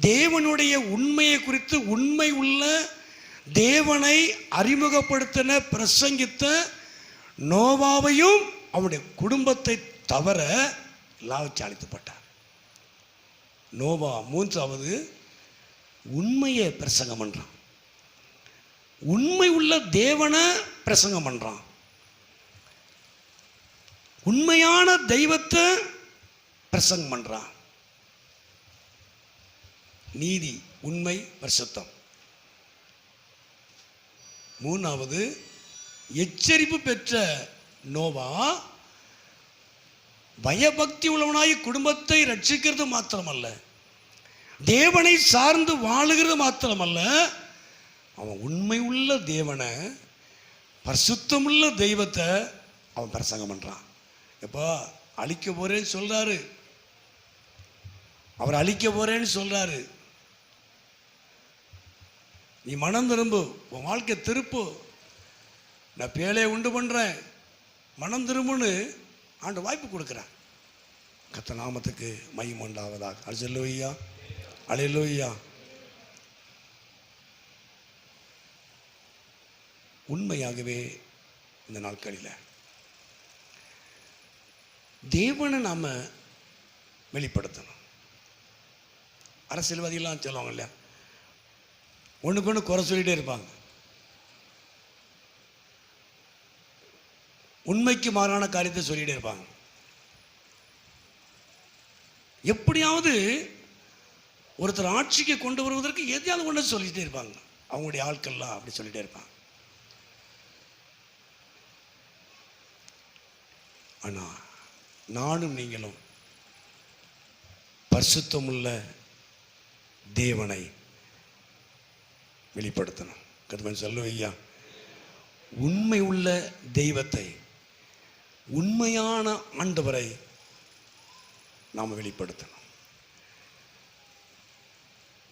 தேவனுடைய உண்மையை குறித்து உண்மை உள்ள தேவனை அறிமுகப்படுத்தின பிரசங்கித்த நோவாவையும் அவனுடைய குடும்பத்தை தவிர எல்லாவற்றை அழைத்துப்பட்டார். நோவா 3வது உண்மையை பிரசங்கம் பண்றான், உண்மை உள்ள தேவனை பிரசங்கம் பண்றான், உண்மையான தெய்வத்தை பிரசங்கம் பண்றான். நீதி, உண்மை, பரிசுத்தம். 3வது எச்சரிப்பு பெற்ற நோவா பயபக்தி உள்ளவனாய் குடும்பத்தை ரட்சிக்கிறது மாத்திரமல்ல, தேவனை சார்ந்து வாழுகிறது மாத்திரமல்ல, அவன் உண்மை உள்ள தேவனை, பரிசுத்தமுள்ள தெய்வத்தை அவன் பிரசங்கம் பண்றான். எப்போ அழிக்க போறேன்னு சொல்றாரு, அவர் அழிக்க போறேன்னு சொல்றாரு. நீ மனம் திரும்பு, உன் வாழ்க்கை திருப்பு, நான் பேழையை உண்டு பண்றேன், மனம் திரும்புன்னு ஆண்டு வாய்ப்பு கொடுக்குறேன். கர்த்தர் நாமத்துக்கு மகிமை உண்டாவதாக. அல்லேலூயா, அல்லேலூயா. உண்மையாகவே இந்த நாட்களில் தேவனை நாம வெளிப்படுத்தணும். அரசியல்வாதிகள்லாம் சொல்லுவாங்க இல்லையா, ஒன்றுக்கு ஒன்று குறை சொல்லிகிட்டே இருப்பாங்க, உண்மைக்கு மாறான காரியத்தை சொல்லிகிட்டே இருப்பாங்க. எப்படியாவது ஒருத்தர் ஆட்சிக்கு கொண்டு வருவதற்கு எதையாவது ஒன்று சொல்லிகிட்டே இருப்பாங்க. அவங்களுடைய ஆட்கள்லாம் அப்படி சொல்லிகிட்டே இருப்பாங்க. ஆனால் நானும் நீங்களும் பரிசுத்தமுள்ள தேவனை வெளிப்படுத்தணும். கர்த்தர் சொல்லுவையா, உண்மை உள்ள தெய்வத்தை, உண்மையான ஆண்டவரை நாம் வெளிப்படுத்தணும்.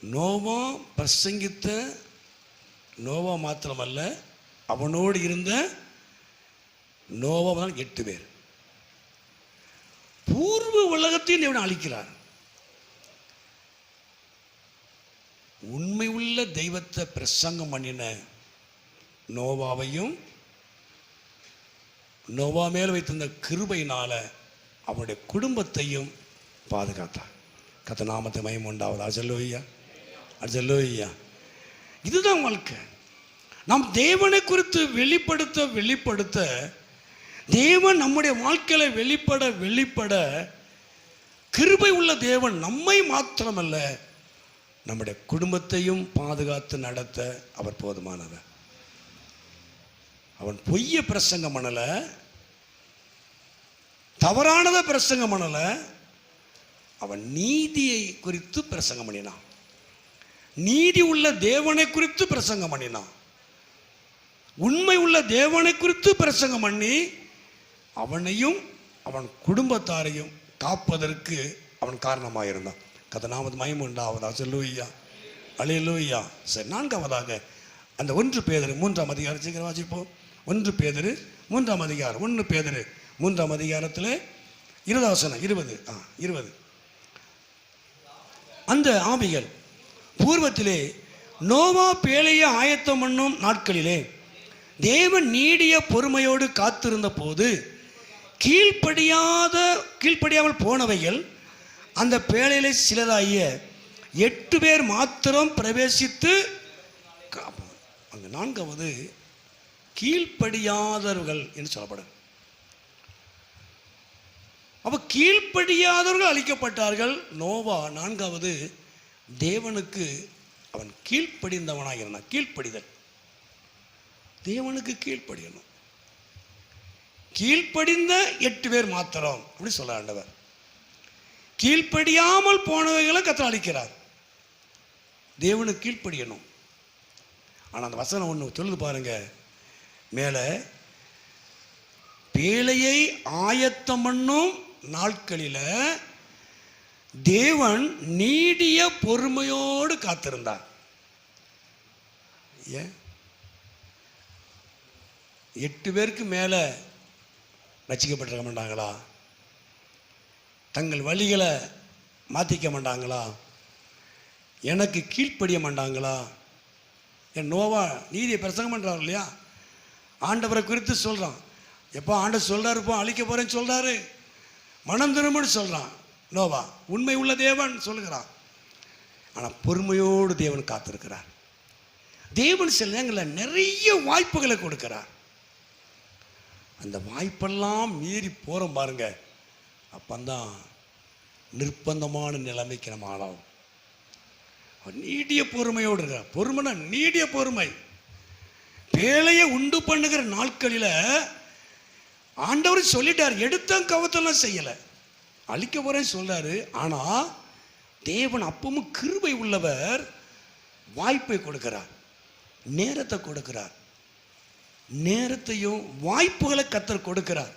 நோவா பிரசங்கித்த நோவா மாத்திரமல்ல, அவனோடு இருந்த நோவா 8 பேர். பூர்வ உலகத்தையும் தேவன் அழிக்கிறார். உண்மை உள்ள தெய்வத்தை பிரசங்கம் பண்ணின நோவாவையும் நோவா மேல் வைத்திருந்த கிருபையினால அவனுடைய குடும்பத்தையும் பாதுகாத்தார். கர்த்தர் நாமத்தை மகிமை உண்டாவது. அல்லேலூயா, அல்லேலூயா. இதுதான் வாழ்க்கை. நாம் தேவனை குறித்து வெளிப்படுத்த தேவன் நம்முடைய வாழ்க்கையில வெளிப்பட கிருபை உள்ள தேவன் நம்மை மாத்திரமல்ல, நம்முடைய குடும்பத்தையும் பாதுகாத்து நடத்த அவர் போதுமானவர். அவன் பொய்ய பிரசங்கம் பண்ணல, தவறானதை பிரசங்கம் பண்ணல, அவன் நீதியை குறித்து பிரசங்கம் பண்ணினான். நீதி உள்ள தேவனை குறித்து பிரசங்கம் பண்ணினான். உண்மை உள்ள தேவனை குறித்து பிரசங்கம் பண்ணி அவனையும் அவன் குடும்பத்தாரையும் காப்பதற்கு அவன் காரணமாக இருந்தான். கதனாவது மகிமை உண்டாவதா. அல்லேலூயா, அல்லேலூயா. சரி, நான்காவதாக அந்த 1 பேதுரு 3ஆம் அதிகாரம் சீக்கிரம் வாசிப்போம். 1 பேதுரு 3ஆம் அதிகாரம் 1 பேதுரு 3ஆம் அதிகாரத்தில் 20 அந்த ஆவிகள் பூர்வத்திலே நோவா பேழையை ஆயத்தம் பண்ணும் நாட்களிலே தேவன் நீடிய பொறுமையோடு காத்திருந்த போது கீழ்ப்படியாமல் போனவைகள் அந்த பேழையிலே சிலராகிய 8 பேர் மாத்திரம் பிரவேசித்து, அங்கே 4வது கீழ்ப்படியாதவர்கள் என்று சொல்லப்படும். அப்போ கீழ்ப்படியாதவர்கள் அழிக்கப்பட்டார்கள். நோவா 4வது தேவனுக்கு அவன் கீழ்ப்படிந்தவனாக இருந்தான். கீழ்ப்படிதல், தேவனுக்கு கீழ்ப்படியணும். கீழ்ப்படிந்த 8 பேர் மாத்திரம் அப்படி சொல்ல ஆண்டவர். கீழ்ப்படியாமல் போனவைகளை கர்த்தர் அழிக்கிறார். தேவனுக்கு கீழ்ப்படியணும். ஆனால் அந்த வசனம் ஒன்று சொல்லுது பாருங்க, மேலே பேழையை ஆயத்தம் பண்ணும் நாட்களில் தேவன் நீடிய பொறுமையோடு காத்திருந்தார். ஏன் 8 பேருக்கு மேலே ரட்சிக்கப்பட்டிருக்க மாட்டாங்களா? தங்கள் வழிகளை மாற்றிக்க மாட்டாங்களா? எனக்கு கீழ்ப்படிய மாட்டாங்களா? என் நோவா நீதியை பிரசங்கம் பண்ணுறாரு இல்லையா? ஆண்டவரை குறித்து சொல்கிறான். எப்போ ஆண்டவர் சொல்கிறாருப்போ அழிக்க போகிறேன்னு சொல்கிறாரு, மனம் திரும்புன்னு சொல்கிறான். நோவா உண்மை உள்ள தேவன் சொல்லுகிறான். ஆனால் பொறுமையோடு தேவன் காத்திருக்கிறார். தேவன் சில நேரங்களில் நிறைய வாய்ப்புகளை கொடுக்கிறார். அந்த வாய்ப்பெல்லாம் மீறி போகிறோம் பாருங்க, அப்பந்தான் நிர்பந்தமான நிலைமைக்கு நம்ம ஆளாகும். நீடிய பொறுமையோடு இருக்கிறார். பொறுமைனா நீடிய பொறுமை. பேழையை உண்டு பண்ணுகிற நாட்களில் ஆண்டவர் சொல்லிட்டார், எடுத்த கவத்தெல்லாம் செய்யலை, அழிக்க போறேன்னு சொல்றாரு. ஆனால் தேவன் அப்பவும் கிருபை உள்ளவர், வாய்ப்பை கொடுக்கிறார், நேரத்தை கொடுக்கிறார். நேரத்தையும் வாய்ப்புகளை கர்த்தர் கொடுக்கிறார்.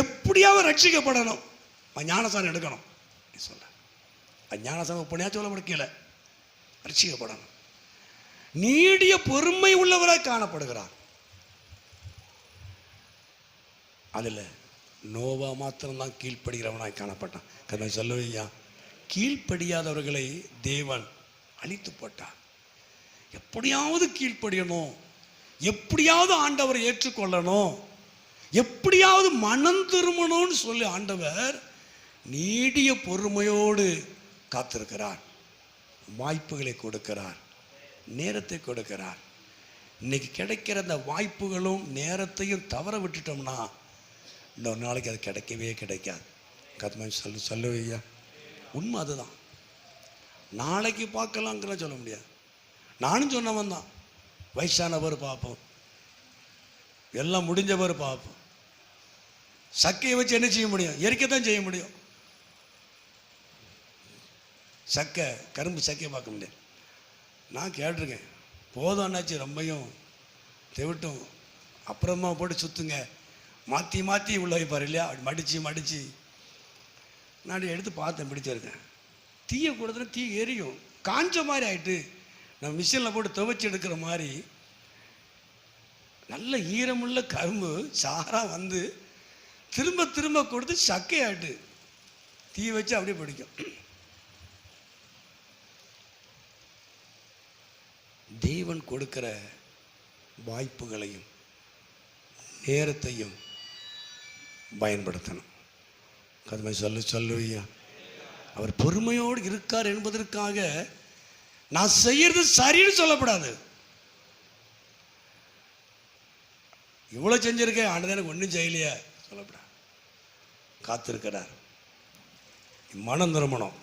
எப்படியாவது ரட்சிக்கப்படணும், ஞானசானம் எடுக்கணும் சொல்ல. ஞானசானம் பொண்ணியா சொல்ல முடியல, ரட்சிக்கப்படணும். நீடிய பொறுமை உள்ளவராய் காணப்படுகிறார். அதில் நோவா மாத்திரம்தான் கீழ்ப்படுகிறவனாய் காணப்பட்டான். கர்த்தர் சொல்லுவையா, கீழ்ப்படியாதவர்களை தேவன் அழித்து போட்டார். எப்படியாவது கீழ்ப்படியணும், எப்படியாவது ஆண்டவரை ஏற்றுக்கொள்ளணும், எப்படியாவது மனம் திரும்பணும்னு சொல்லி ஆண்டவர் நீடிய பொறுமையோடு காத்திருக்கிறார். வாய்ப்புகளை கொடுக்கிறார், நேரத்தை கொடுக்கிறார். இன்னைக்கு கிடைக்கிற அந்த வாய்ப்புகளும் நேரத்தையும் தவற விட்டுட்டோம்னா இன்னொரு நாளைக்கு அது கிடைக்கவே கிடைக்காது. கர்த்தர் சொல்லுவையா, உண்மை அதுதான். நாளைக்கு பார்க்கலாங்கிற சொல்ல முடியாது. நானும் சொன்னவன் தான், வயசானவர் பார்ப்போம், எல்லாம் முடிஞ்சவர் பார்ப்போம். சக்கையை வச்சு என்ன செய்ய முடியும்? எரிக்கத்தான் செய்ய முடியும். சக்கை, கரும்பு சக்கையை பார்க்க முடியாது. நான் கேட்டிருக்கேன், போதும் அண்ணாச்சி, ரொம்பையும் தெவிட்டும், அப்புறமா போட்டு சுற்றுங்க, மாற்றி மாற்றி உள்ள வைப்பார் இல்லையா, அப்படி மடித்து நான் எடுத்து பார்த்தேன், பிடிச்சிருக்கேன். தீயை கொடுத்தா தீ எரியும், காஞ்ச மாதிரி ஆகிட்டு நம்ம மிஷினில் போட்டு துவைச்சி எடுக்கிற மாதிரி நல்ல ஈரமுள்ள கரும்பு சாராக வந்து திரும்ப திரும்ப கொடுத்து சக்கையாட்டு தீ வச்சு அப்படியே பிடிக்கும். தேவன் கொடுக்கிற வாய்ப்புகளையும் நேரத்தையும் பயன்படுத்தணும். கர்த்தர் சொல்லுவையா, அவர் பொறுமையோடு இருக்கார் என்பதற்காக நான் செய்யறது சரின்னு சொல்லப்படாது. இவ்வளோ செஞ்சிருக்கேன், ஆண்டவன் எனக்கு ஒன்றும் செய்யலையே சொல்லப்படாது. காத்திருக்கிறார், மனம் திரும்பணும்.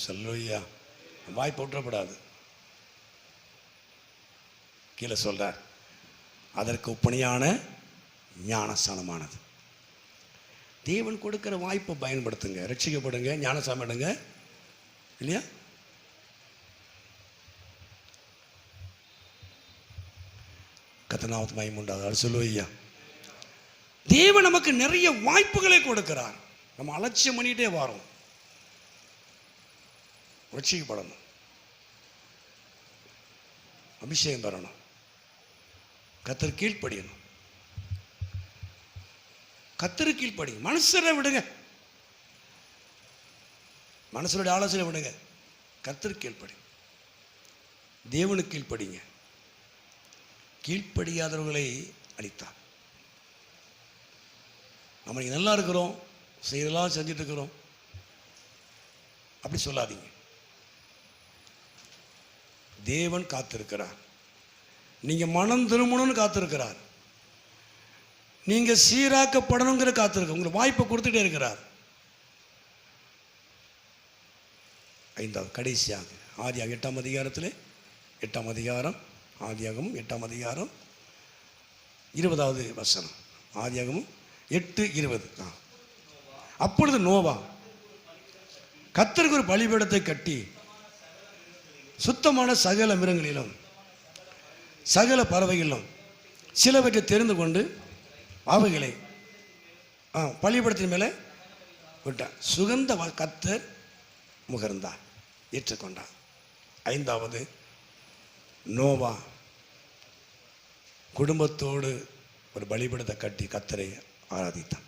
சொல்லுவையா, வாய்ப்பு விட்டுறப்படாது. கீழே சொல்றார், அதற்கு ஒப்பனையான ஞானஸ்தானமானது. தேவன் கொடுக்கிற வாய்ப்பை பயன்படுத்துங்க, ரட்சிக்கப்படுங்க, ஞானஸ்தானம் எடுங்க, இல்லையா? கர்த்தருக்கு மகிமை உண்டாகுது. சொல்லுவையா, தேவன் நமக்கு நிறைய வாய்ப்புகளை கொடுக்கிறார். நம்ம அலட்சியம் பண்ணிட்டே வரோம். ரட்சிக்கப்படணும், அபிஷேகம் பெறணும், கர்த்தருக்கு கீழ்ப்படியணும். கர்த்தருக்கு கீழ்ப்படி. மனுஷரை விடுங்க, மனுஷனுடைய ஆலோசனை விடுங்க, கர்த்தருக்கு கீழ்ப்படி, தேவனுக்கு கீழ்ப்படிங்க. கீழ்ப்படியாதவர்களை அளித்தார். நம்ம நல்லா இருக்கிறோம், செய்யலாம் செஞ்சுட்டு இருக்கிறோம் அப்படி சொல்லாதீங்க. தேவன் காத்திருக்கிறார். நீங்க மனம் திரும்பணும்னு காத்திருக்கிறார். நீங்க சீராக்கப்படணுங்கிற காத்திருக்க உங்களுக்கு வாய்ப்பை கொடுத்துட்டே இருக்கிறார். 5வது கடைசியாக ஆதியாகமம் 8ஆம் அதிகாரத்தில் 8ஆம் அதிகாரம் ஆதியாகமம் 8ஆம் அதிகாரம் 20வது வசனம். ஆதியாகமம் 8:20. அப்பொழுது நோவா கர்த்தருக்கு ஒரு பலிபீடத்தை கட்டி சுத்தமான சகல மிருகங்களிலும் சகல பறவைகளிலும் சிலவற்றை தெரிந்து கொண்டு அவைகளை பலிபீடத்தின் மேலே விட்டார். சுகந்த கர்த்தர் முகர்ந்தார், ஏற்றுக்கொண்டார். 5வது நோவா குடும்பத்தோடு ஒரு பலிபீடத்தை கட்டி கர்த்தரை ஆராதித்தான்.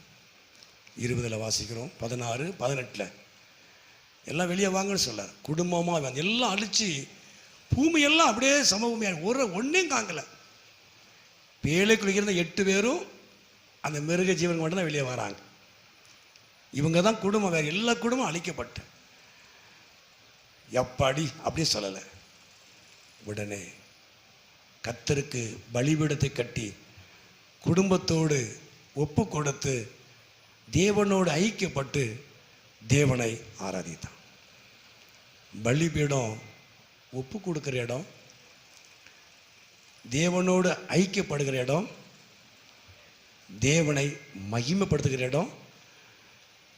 20 வாசிக்கிறோம். 16, 18 எல்லாம் வெளியே வாங்கன்னு சொல்லார். குடும்பமாக எல்லாம் அழிச்சு பூமியெல்லாம் அப்படியே சமபூமியாக ஒன்றையும் காங்கலை. பேழைக்குள்ள இருந்த 8 பேரும் அந்த மிருக ஜீவன் மட்டும் தான் வெளியே வராங்க. இவங்க தான் குடும்பம், வேறு எல்லா குடும்பம் அழிக்கப்பட்ட. எப்பாடி அப்படி சொல்லலை. உடனே கர்த்தருக்கு பலிபீடத்தை கட்டி குடும்பத்தோடு ஒப்பு கொடுத்து தேவனோடு ஐக்கியப்பட்டு தேவனை ஆராதித்தான். பலிபீடம் ஒப்பு கொடுக்கிற இடம், தேவனோடு ஐக்கியப்படுகிற இடம், தேவனை மகிமைப்படுத்துகிற இடம்,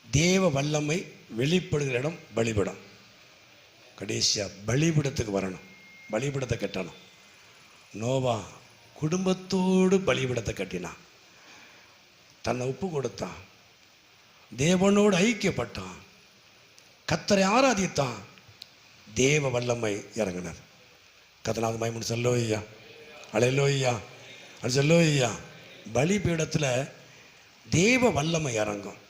தேவ வல்லமை வெளிப்படுகிற இடம் பலிபீடம். கடைசியாக பலிபீடத்துக்கு வரணும், பலிபீடத்தை கட்டணும். நோவா குடும்பத்தோடு பலிபீடத்தை கட்டினான், தன்னை ஒப்பு கொடுத்தான், தேவனோடு ஐக்கியப்பட்டான், கர்த்தரை ஆராதித்தான், தேவ வல்லமை இறங்கினார். கர்த்தருக்கு மகிமை சொல்லுவையா, அல்லேலூயா, அது சொல்லுவையா. பலிபீடத்தில் தேவ வல்லமை இறங்கும்,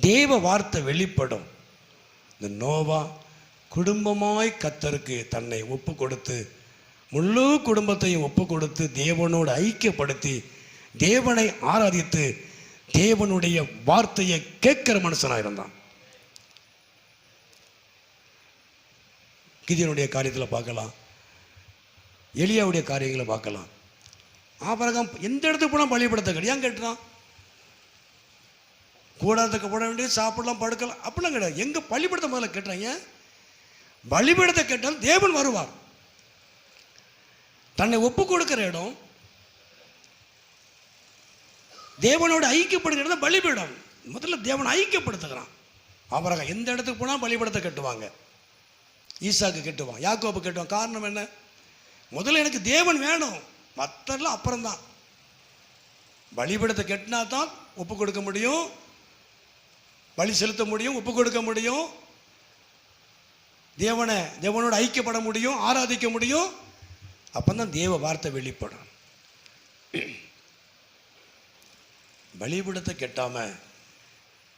தேவ வார்த்தை வெளிப்படும். இந்த நோவா குடும்பமாய் கர்த்தருக்கு தன்னை ஒப்பு கொடுத்து முழு குடும்பத்தையும் ஒப்பு கொடுத்து தேவனோடு ஐக்கியப்படுத்தி தேவனை ஆராதித்து தேவனுடைய வார்த்தையை கேட்கிற மனுஷனாக இருந்தான். கிதியோனுடைய காரியத்தில் பார்க்கலாம், எலியாவுடைய காரியங்களை பார்க்கலாம். ஆபிரகாம் எந்த இடத்துக்கு போனால் பலிபீடத்தை கிடையாது கேட்டான். கூடாரத்துக்கு போட வேண்டியது, சாப்பிடலாம், படுக்கலாம் அப்படிலாம் கிடையாது. எங்க பலிபீடத்தை முதல்ல கேட்டாங்க. பலிபீடத்தை கேட்டால் தேவன் வருவார். தன்னை ஒப்பு கொடுக்கிற இடம், தேவனோடு ஐக்கியப்படுகிறது பலிபீடம். முதல்ல தேவனை ஐக்கியப்படுத்துகிறான். ஆபிரகாம் எந்த இடத்துக்கு போனால் பலிபீடத்தை கட்டுவாங்க. ஈசாக்கு கட்டுவான், யாக்கோபு கட்டுவான். காரணம் என்ன? முதல்ல எனக்கு தேவன் வேணும், மற்றெல்லாம் அப்புறம்தான். பலிபீடத்தை கட்டினா தான் ஒப்பு கொடுக்க முடியும், பலி செலுத்த முடியும், ஒப்பு கொடுக்க முடியும், தேவனோடு ஐக்கியப்பட முடியும், ஆராதிக்க முடியும். அப்பந்தான் தேவ வார்த்தை வெளிப்படும். பலிபீடத்தை கெட்டாம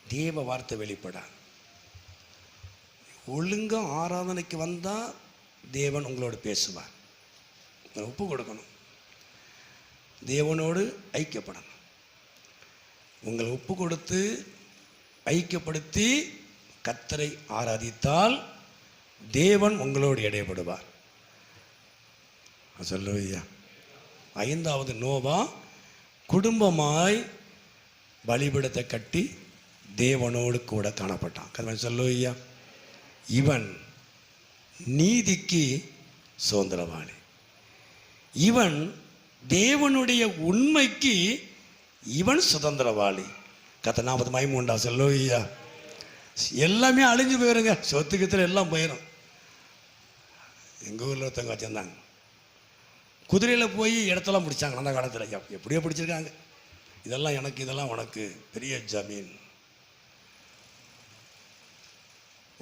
தேவ வார்த்தை வெளிப்பட. ஒழுங்கா ஆராதனைக்கு வந்தா தேவன் உங்களோடு பேசுவார். ஒப்பு கொடுக்கணும், தேவனோடு ஐக்கியப்படணும். உங்களை ஒப்பு கொடுத்து ஐக்கியப்படுத்தி கர்த்தரை ஆராதித்தால் தேவன் உங்களோடு இடைப்படுவார். சொல்லுவையா. 5வது நோவா குடும்பமாய் பலிபீடத்தை கட்டி தேவனோடு கூட காணப்பட்டான். சொல்லுவையா. இவன் நீதிக்கு சுதந்திரவாளி, இவன் தேவனுடைய உண்மைக்கு இவன் சுதந்திரவாளி. கத்த நாற்பது மயமும் உண்டா சொல்லுவையா. எல்லாமே அழிஞ்சு போயிருங்க, சொத்துக்கத்தில் எல்லாம் போயிடும். எங்கள் ஊரில் ஒருத்தவங்க வச்சுருந்தாங்க, குதிரையில் போய் இடத்தெல்லாம் பிடிச்சாங்க அந்த காலத்தில். எப்படியோ பிடிச்சிருக்காங்க. இதெல்லாம் எனக்கு, இதெல்லாம் உனக்கு, பெரிய ஜமீன்.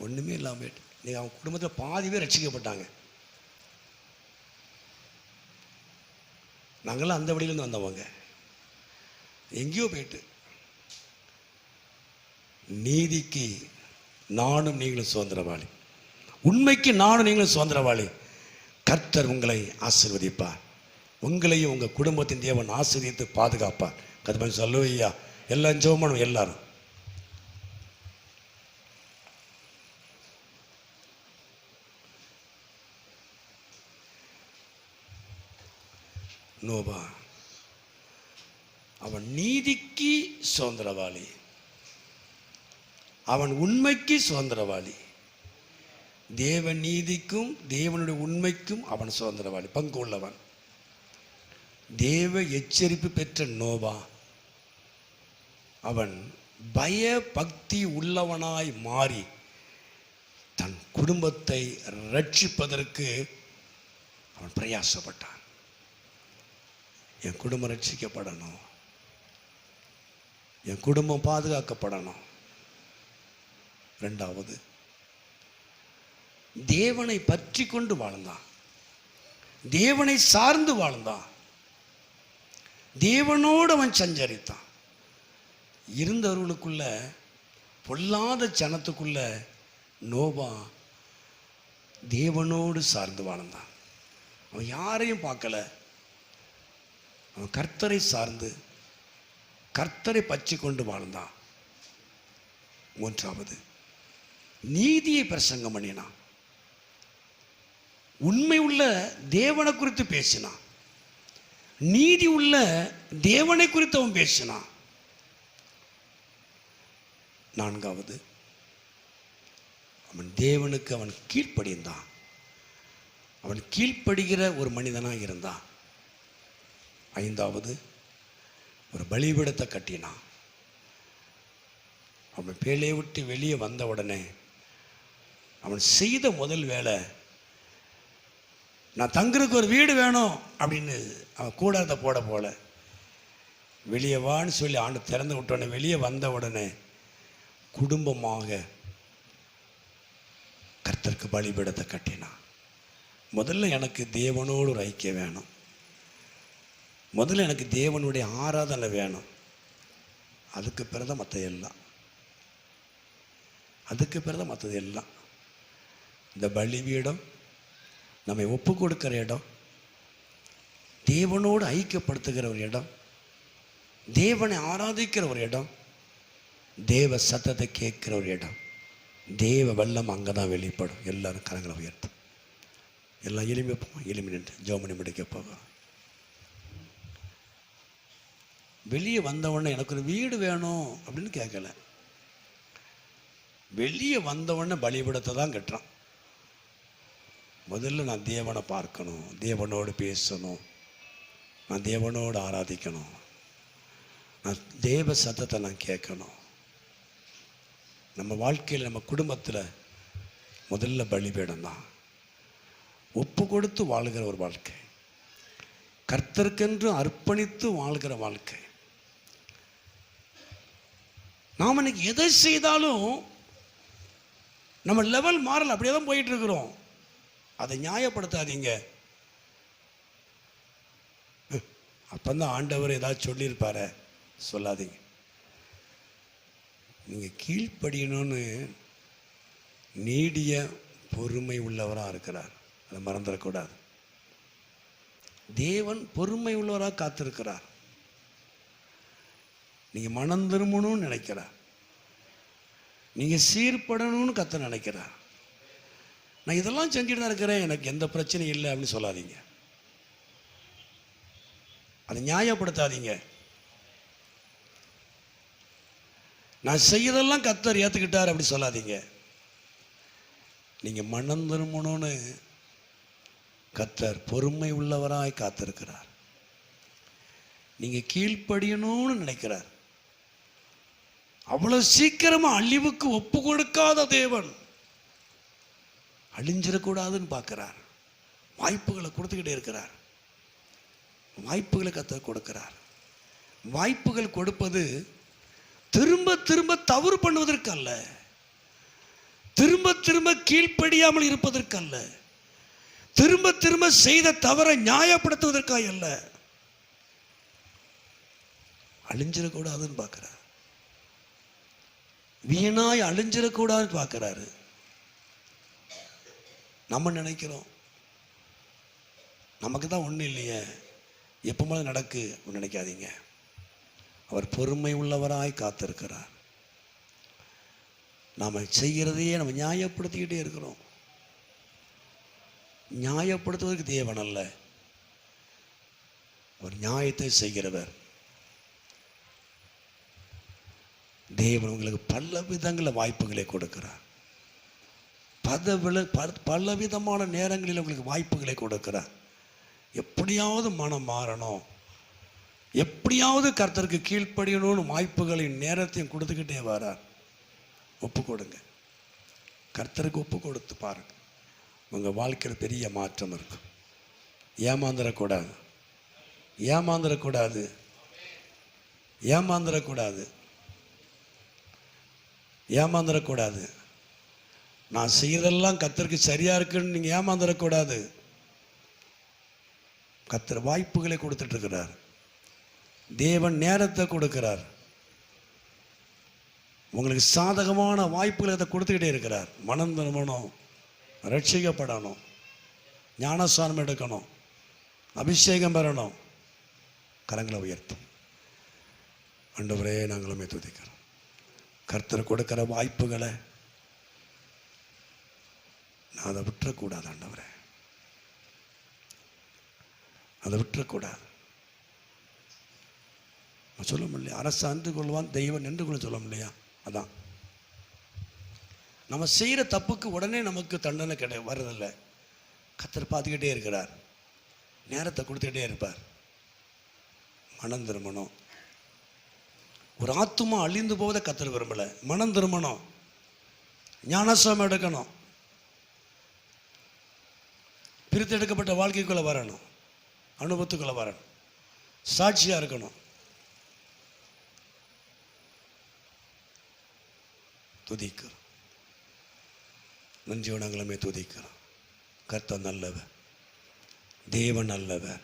ஒன்றுமே இல்லாமல் போயிட்டு நீங்கள் அவங்க குடும்பத்தில் பாதி பேர் ரட்சிக்கப்பட்டாங்க. நாங்களாம் அந்த வழியிலேருந்து வந்தவங்க. எங்கேயோ போயிட்டு நீதிக்கு நானும் நீங்களும் சுதந்திரவாளி, உண்மைக்கு நானும் நீங்களும் சுதந்திரவாளி. கர்த்தர் உங்களை ஆசீர்வதிப்பார், உங்களையும் உங்கள் குடும்பத்தின் தேவன் ஆசீர்வதித்து பாதுகாப்பார். கதை சொல்லுவையா. எல்லாம் ஜெபம் எல்லாரும். நோபா அவன் நீதிக்கு சுதந்திரவாளி, அவன் உண்மைக்கு சுதந்திரவாளி. தேவ நீதிக்கும் தேவனுடைய உண்மைக்கும் அவன் சுதந்திரவாளி, பங்கு உள்ளவன். தேவ எச்சரிப்பு பெற்ற நோபா அவன் பய பக்தி உள்ளவனாய் மாறி தன் குடும்பத்தை ரட்சிப்பதற்கு அவன் பிரயாசப்பட்டான். என் குடும்பம் ரட்சிக்கப்படணும், என் குடும்பம் பாதுகாக்கப்படணும். ரெண்டாவது, தேவனை பற்றி கொண்டு வாழ்ந்தான், தேவனை சார்ந்து வாழ்ந்தான், தேவனோடு அவன் சஞ்சரித்தான். இருந்தவர்களுக்குள்ள பொல்லாத ஜனத்துக்குள்ள நோபா தேவனோடு சார்ந்து வாழ்ந்தான். அவன் யாரையும் பார்க்கல, அவன் கர்த்தரை சார்ந்து கர்த்தரை பற்றி கொண்டு வாழ்ந்தான். மூன்றாவது, நீதியை பிரசங்கம் பண்ணினான், உண்மை உள்ள தேவனை குறித்து பேசினான், நீதி உள்ள தேவனை குறித்து அவன் பேசினான். நான்காவது, அவன் தேவனுக்கு அவன் கீழ்ப்படிந்தான், அவன் கீழ்ப்படுகிற ஒரு மனிதனாக இருந்தான். ஐந்தாவது, ஒரு பலிபீடத்தை கட்டினான். அவன் பேழையை விட்டு வெளியே வந்த உடனே அவன் செய்த முதல் வேலை, நான் தங்குறதுக்கு ஒரு வீடு வேணும் அப்படின்னு அவன் கூடாரத்தை போல வெளியே வான்னு சொல்லி ஆண்டு திறந்து விட்டோடனே வெளியே வந்த உடனே குடும்பமாக கர்த்தருக்கு பலிபீடத்தை கட்டினான். முதல்ல எனக்கு தேவனோடு ஒரு ஐக்கியம் வேணும், முதல்ல எனக்கு தேவனுடைய ஆராதனை வேணும், அதுக்கு பிறகுதான் மற்ற எல்லாம், அதுக்கு பிறகுதான் மற்றது எல்லாம். இந்த பலிபீடம் நம்மை ஒப்பு கொடுக்கிற இடம், தேவனோடு ஐக்கியப்படுத்துகிற ஒரு இடம், தேவனை ஆராதிக்கிற ஒரு இடம், தேவ சத்தத்தை கேட்கிற ஒரு இடம். தேவ வெள்ளம் அங்கே தான் வெளிப்படும். எல்லாரும் கரங்களை உயர்த்தும், எல்லாம் எளிமை போவோம், எளிமை நின்று ஜெபம் முடிக்க போகும். வெளியே வந்தவொடனே எனக்கு ஒரு வீடு வேணும் அப்படின்னு கேட்கல, வெளியே வந்தவொடனே பலிபீடத்தை தான் கட்டுறான். முதல்ல நான் தேவனை பார்க்கணும், தேவனோடு பேசணும், நான் தேவனோடு ஆராதிக்கணும், நான் தேவ சத்தத்தை நான் கேட்கணும். நம்ம வாழ்க்கையில் நம்ம குடும்பத்தில் முதல்ல பலிபீடம் தான். ஒப்பு கொடுத்து வாழ்கிற ஒரு வாழ்க்கை, கர்த்தருக்கென்று அர்ப்பணித்து வாழ்கிற வாழ்க்கை. நாம் இன்னைக்கு எதை செய்தாலும் நம்ம லெவல் மாறல, அப்படியே தான் போயிட்டு இருக்கிறோம். அதை நியாயப்படுத்தாதீங்க. அப்பந்தான் ஆண்டவர் ஏதாவது சொல்லியிருப்பார சொல்லாதீங்க. நீங்கள் கீழ்ப்படியணும்னு நீடிய பொறுமை உள்ளவராக இருக்கிறார், அதை மறந்துடக்கூடாது. தேவன் பொறுமை உள்ளவராக காத்திருக்கிறார். நீங்கள் மனம் திரும்பணும்னு நினைக்கிறார், நீங்கள் சீர்படணும்னு கத்த நினைக்கிறார். நான் இதெல்லாம் செஞ்சுட்டு தான் இருக்கிறேன், எனக்கு எந்த பிரச்சனையும் இல்லை அப்படின்னு சொல்லாதீங்க, அதை நியாயப்படுத்தாதீங்க. நான் செய்யறதெல்லாம் கர்த்தர் ஏற்றுக்கிட்டார் அப்படி சொல்லாதீங்க. நீங்கள் மனம் திரும்பணும்னு கர்த்தர் பொறுமை உள்ளவராய் காத்திருக்கிறார். நீங்கள் கீழ்ப்படியணும்னு நினைக்கிறார். அவ்வளோ சீக்கிரமாக அழிவுக்கு ஒப்பு கொடுக்காத தேவன் அழிஞ்சிடக்கூடாதுன்னு பார்க்குறார். வாய்ப்புகளை கொடுத்துக்கிட்டே இருக்கிறார். வாய்ப்புகளை கர்த்தர் கொடுக்கிறார். வாய்ப்புகள் கொடுப்பது திரும்ப திரும்ப தவறு பண்ணுவதற்கு அல்ல, திரும்ப திரும்ப கீழ்ப்படியாமல் இருப்பதற்கு அல்ல, திரும்ப திரும்ப செய்த தவறை நியாயப்படுத்துவதற்காக அல்ல, அழிஞ்சிடக்கூடாதுன்னு பார்க்கிறார். வீணாய் அழிஞ்சிடக்கூடாதுன்னு பார்க்கிறாரு. நம்ம நினைக்கிறோம் நமக்கு தான் ஒன்றும் இல்லையே, எப்பவுமே நடக்கு நினைக்காதீங்க. அவர் பொறுமை உள்ளவராய் காத்திருக்கிறார். நாம் செய்கிறதையே நம்ம நியாயப்படுத்திக்கிட்டே இருக்கிறோம். நியாயப்படுத்துவதற்கு தேவன் அல்ல, ஒரு நியாயத்தை செய்கிறவர். தேவன் உங்களுக்கு பல விதங்களில் வாய்ப்புகளை கொடுக்கிறார். பல விதமான நேரங்களில் உங்களுக்கு வாய்ப்புகளை கொடுக்கிறார். எப்படியாவது மனம் மாறணும், எப்படியாவது கர்த்தருக்கு கீழ்ப்படியணும்னு வாய்ப்புகளின் நேரத்தையும் கொடுத்துக்கிட்டே வரார். ஒப்பு கொடுங்க, கர்த்தருக்கு ஒப்பு கொடுத்து பாருங்க, உங்கள் வாழ்க்கையில் பெரிய மாற்றம் இருக்கும். ஏமாந்துடக்கூடாது, ஏமாந்துடக்கூடாது, ஏமாந்துடக்கூடாது, ஏமாந்துடக்கூடாது. நான் செய்யறதெல்லாம் கர்த்தருக்கு சரியா இருக்குன்னு நீங்கள் ஏமாந்துடக்கூடாது. கர்த்தர் வாய்ப்புகளை கொடுத்துட்டு இருக்கிறார். தேவன் நேரத்தை கொடுக்கிறார். உங்களுக்கு சாதகமான வாய்ப்புகளை அதை கொடுத்துக்கிட்டே இருக்கிறார். மனம் திரும்பணும், ரட்சிக்கப்படணும், ஞானஸ்நானம் எடுக்கணும், அபிஷேகம் பெறணும். கரங்களை உயர்த்தி ஆண்டவரே நாங்களுமே துதிக்கிறோம். கர்த்தர் கொடுக்கிற வாய்ப்புகளை நான் அதை விட்டுறக்கூடாது. ஆண்டவரே அதை விட்டுறக்கூடாது. சொல்ல முடியல, அரசு அன்று கொள்வான் தெய்வம் நின்று கொள்ள சொல்ல முடியா. அதான் நம்ம செய்கிற தப்புக்கு உடனே நமக்கு தண்டனை வர்றதில்லை. கர்த்தர் பார்த்துக்கிட்டே இருக்கிறார், நேரத்தை கொடுத்துக்கிட்டே இருப்பார். மனம் திரும்பணும். ஒரு ஆத்துமா அழிந்து போவதை கர்த்தர் விரும்பலை. மனம் திரும்பணும், ஞானஸ்நானம் எடுக்கணும், பிரித்து எடுக்கப்பட்ட வாழ்க்கைக்குள்ளே வரணும், அனுபவத்துக்குள்ளே வரணும், சாட்சியாக இருக்கணும். துதிக்கிறோம், நெஞ்சோடங்களுமே துதிக்கிறோம். கர்த்தர் நல்லவர், தேவன் நல்லவர்.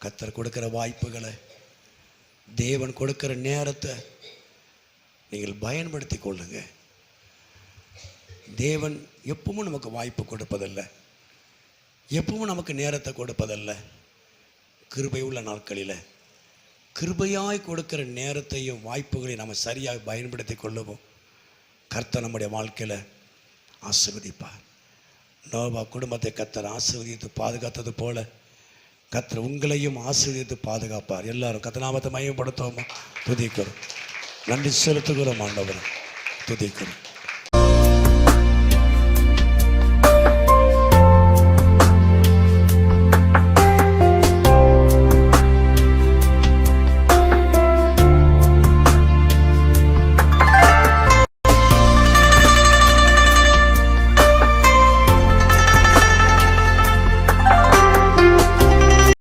கர்த்தர் கொடுக்கிற வாய்ப்புகளை, தேவன் கொடுக்கிற நேரத்தை நீங்கள் பயன்படுத்தி கொள்ளுங்க. தேவன் எப்பவும் நமக்கு வாய்ப்பு கொடுப்பதில்லை, எப்பவும் நமக்கு நேரத்தை கொடுப்பதில்லை. கிருபை உள்ள நாட்களில் கிருபையாய் கொடுக்கிற நேரத்தையும் வாய்ப்புகளையும் நம்ம சரியாக பயன்படுத்தி கொள்ளுவோம். கர்த்தர் நம்முடைய வாழ்க்கையில் ஆசீர்வதிப்பார். நோவா குடும்பத்தை கர்த்தர் ஆசீர்வதித்து பாதுகாத்தது போல கர்த்தர் உங்களையும் ஆசீர்வதித்து பாதுகாப்பார். எல்லாரும் கர்த்தர் நாமத்தை மையப்படுத்துவோம், துதிக்கிறோம், நன்றி செலுத்துகிறோம், ஆண்டவரை துதிக்கிறோம்.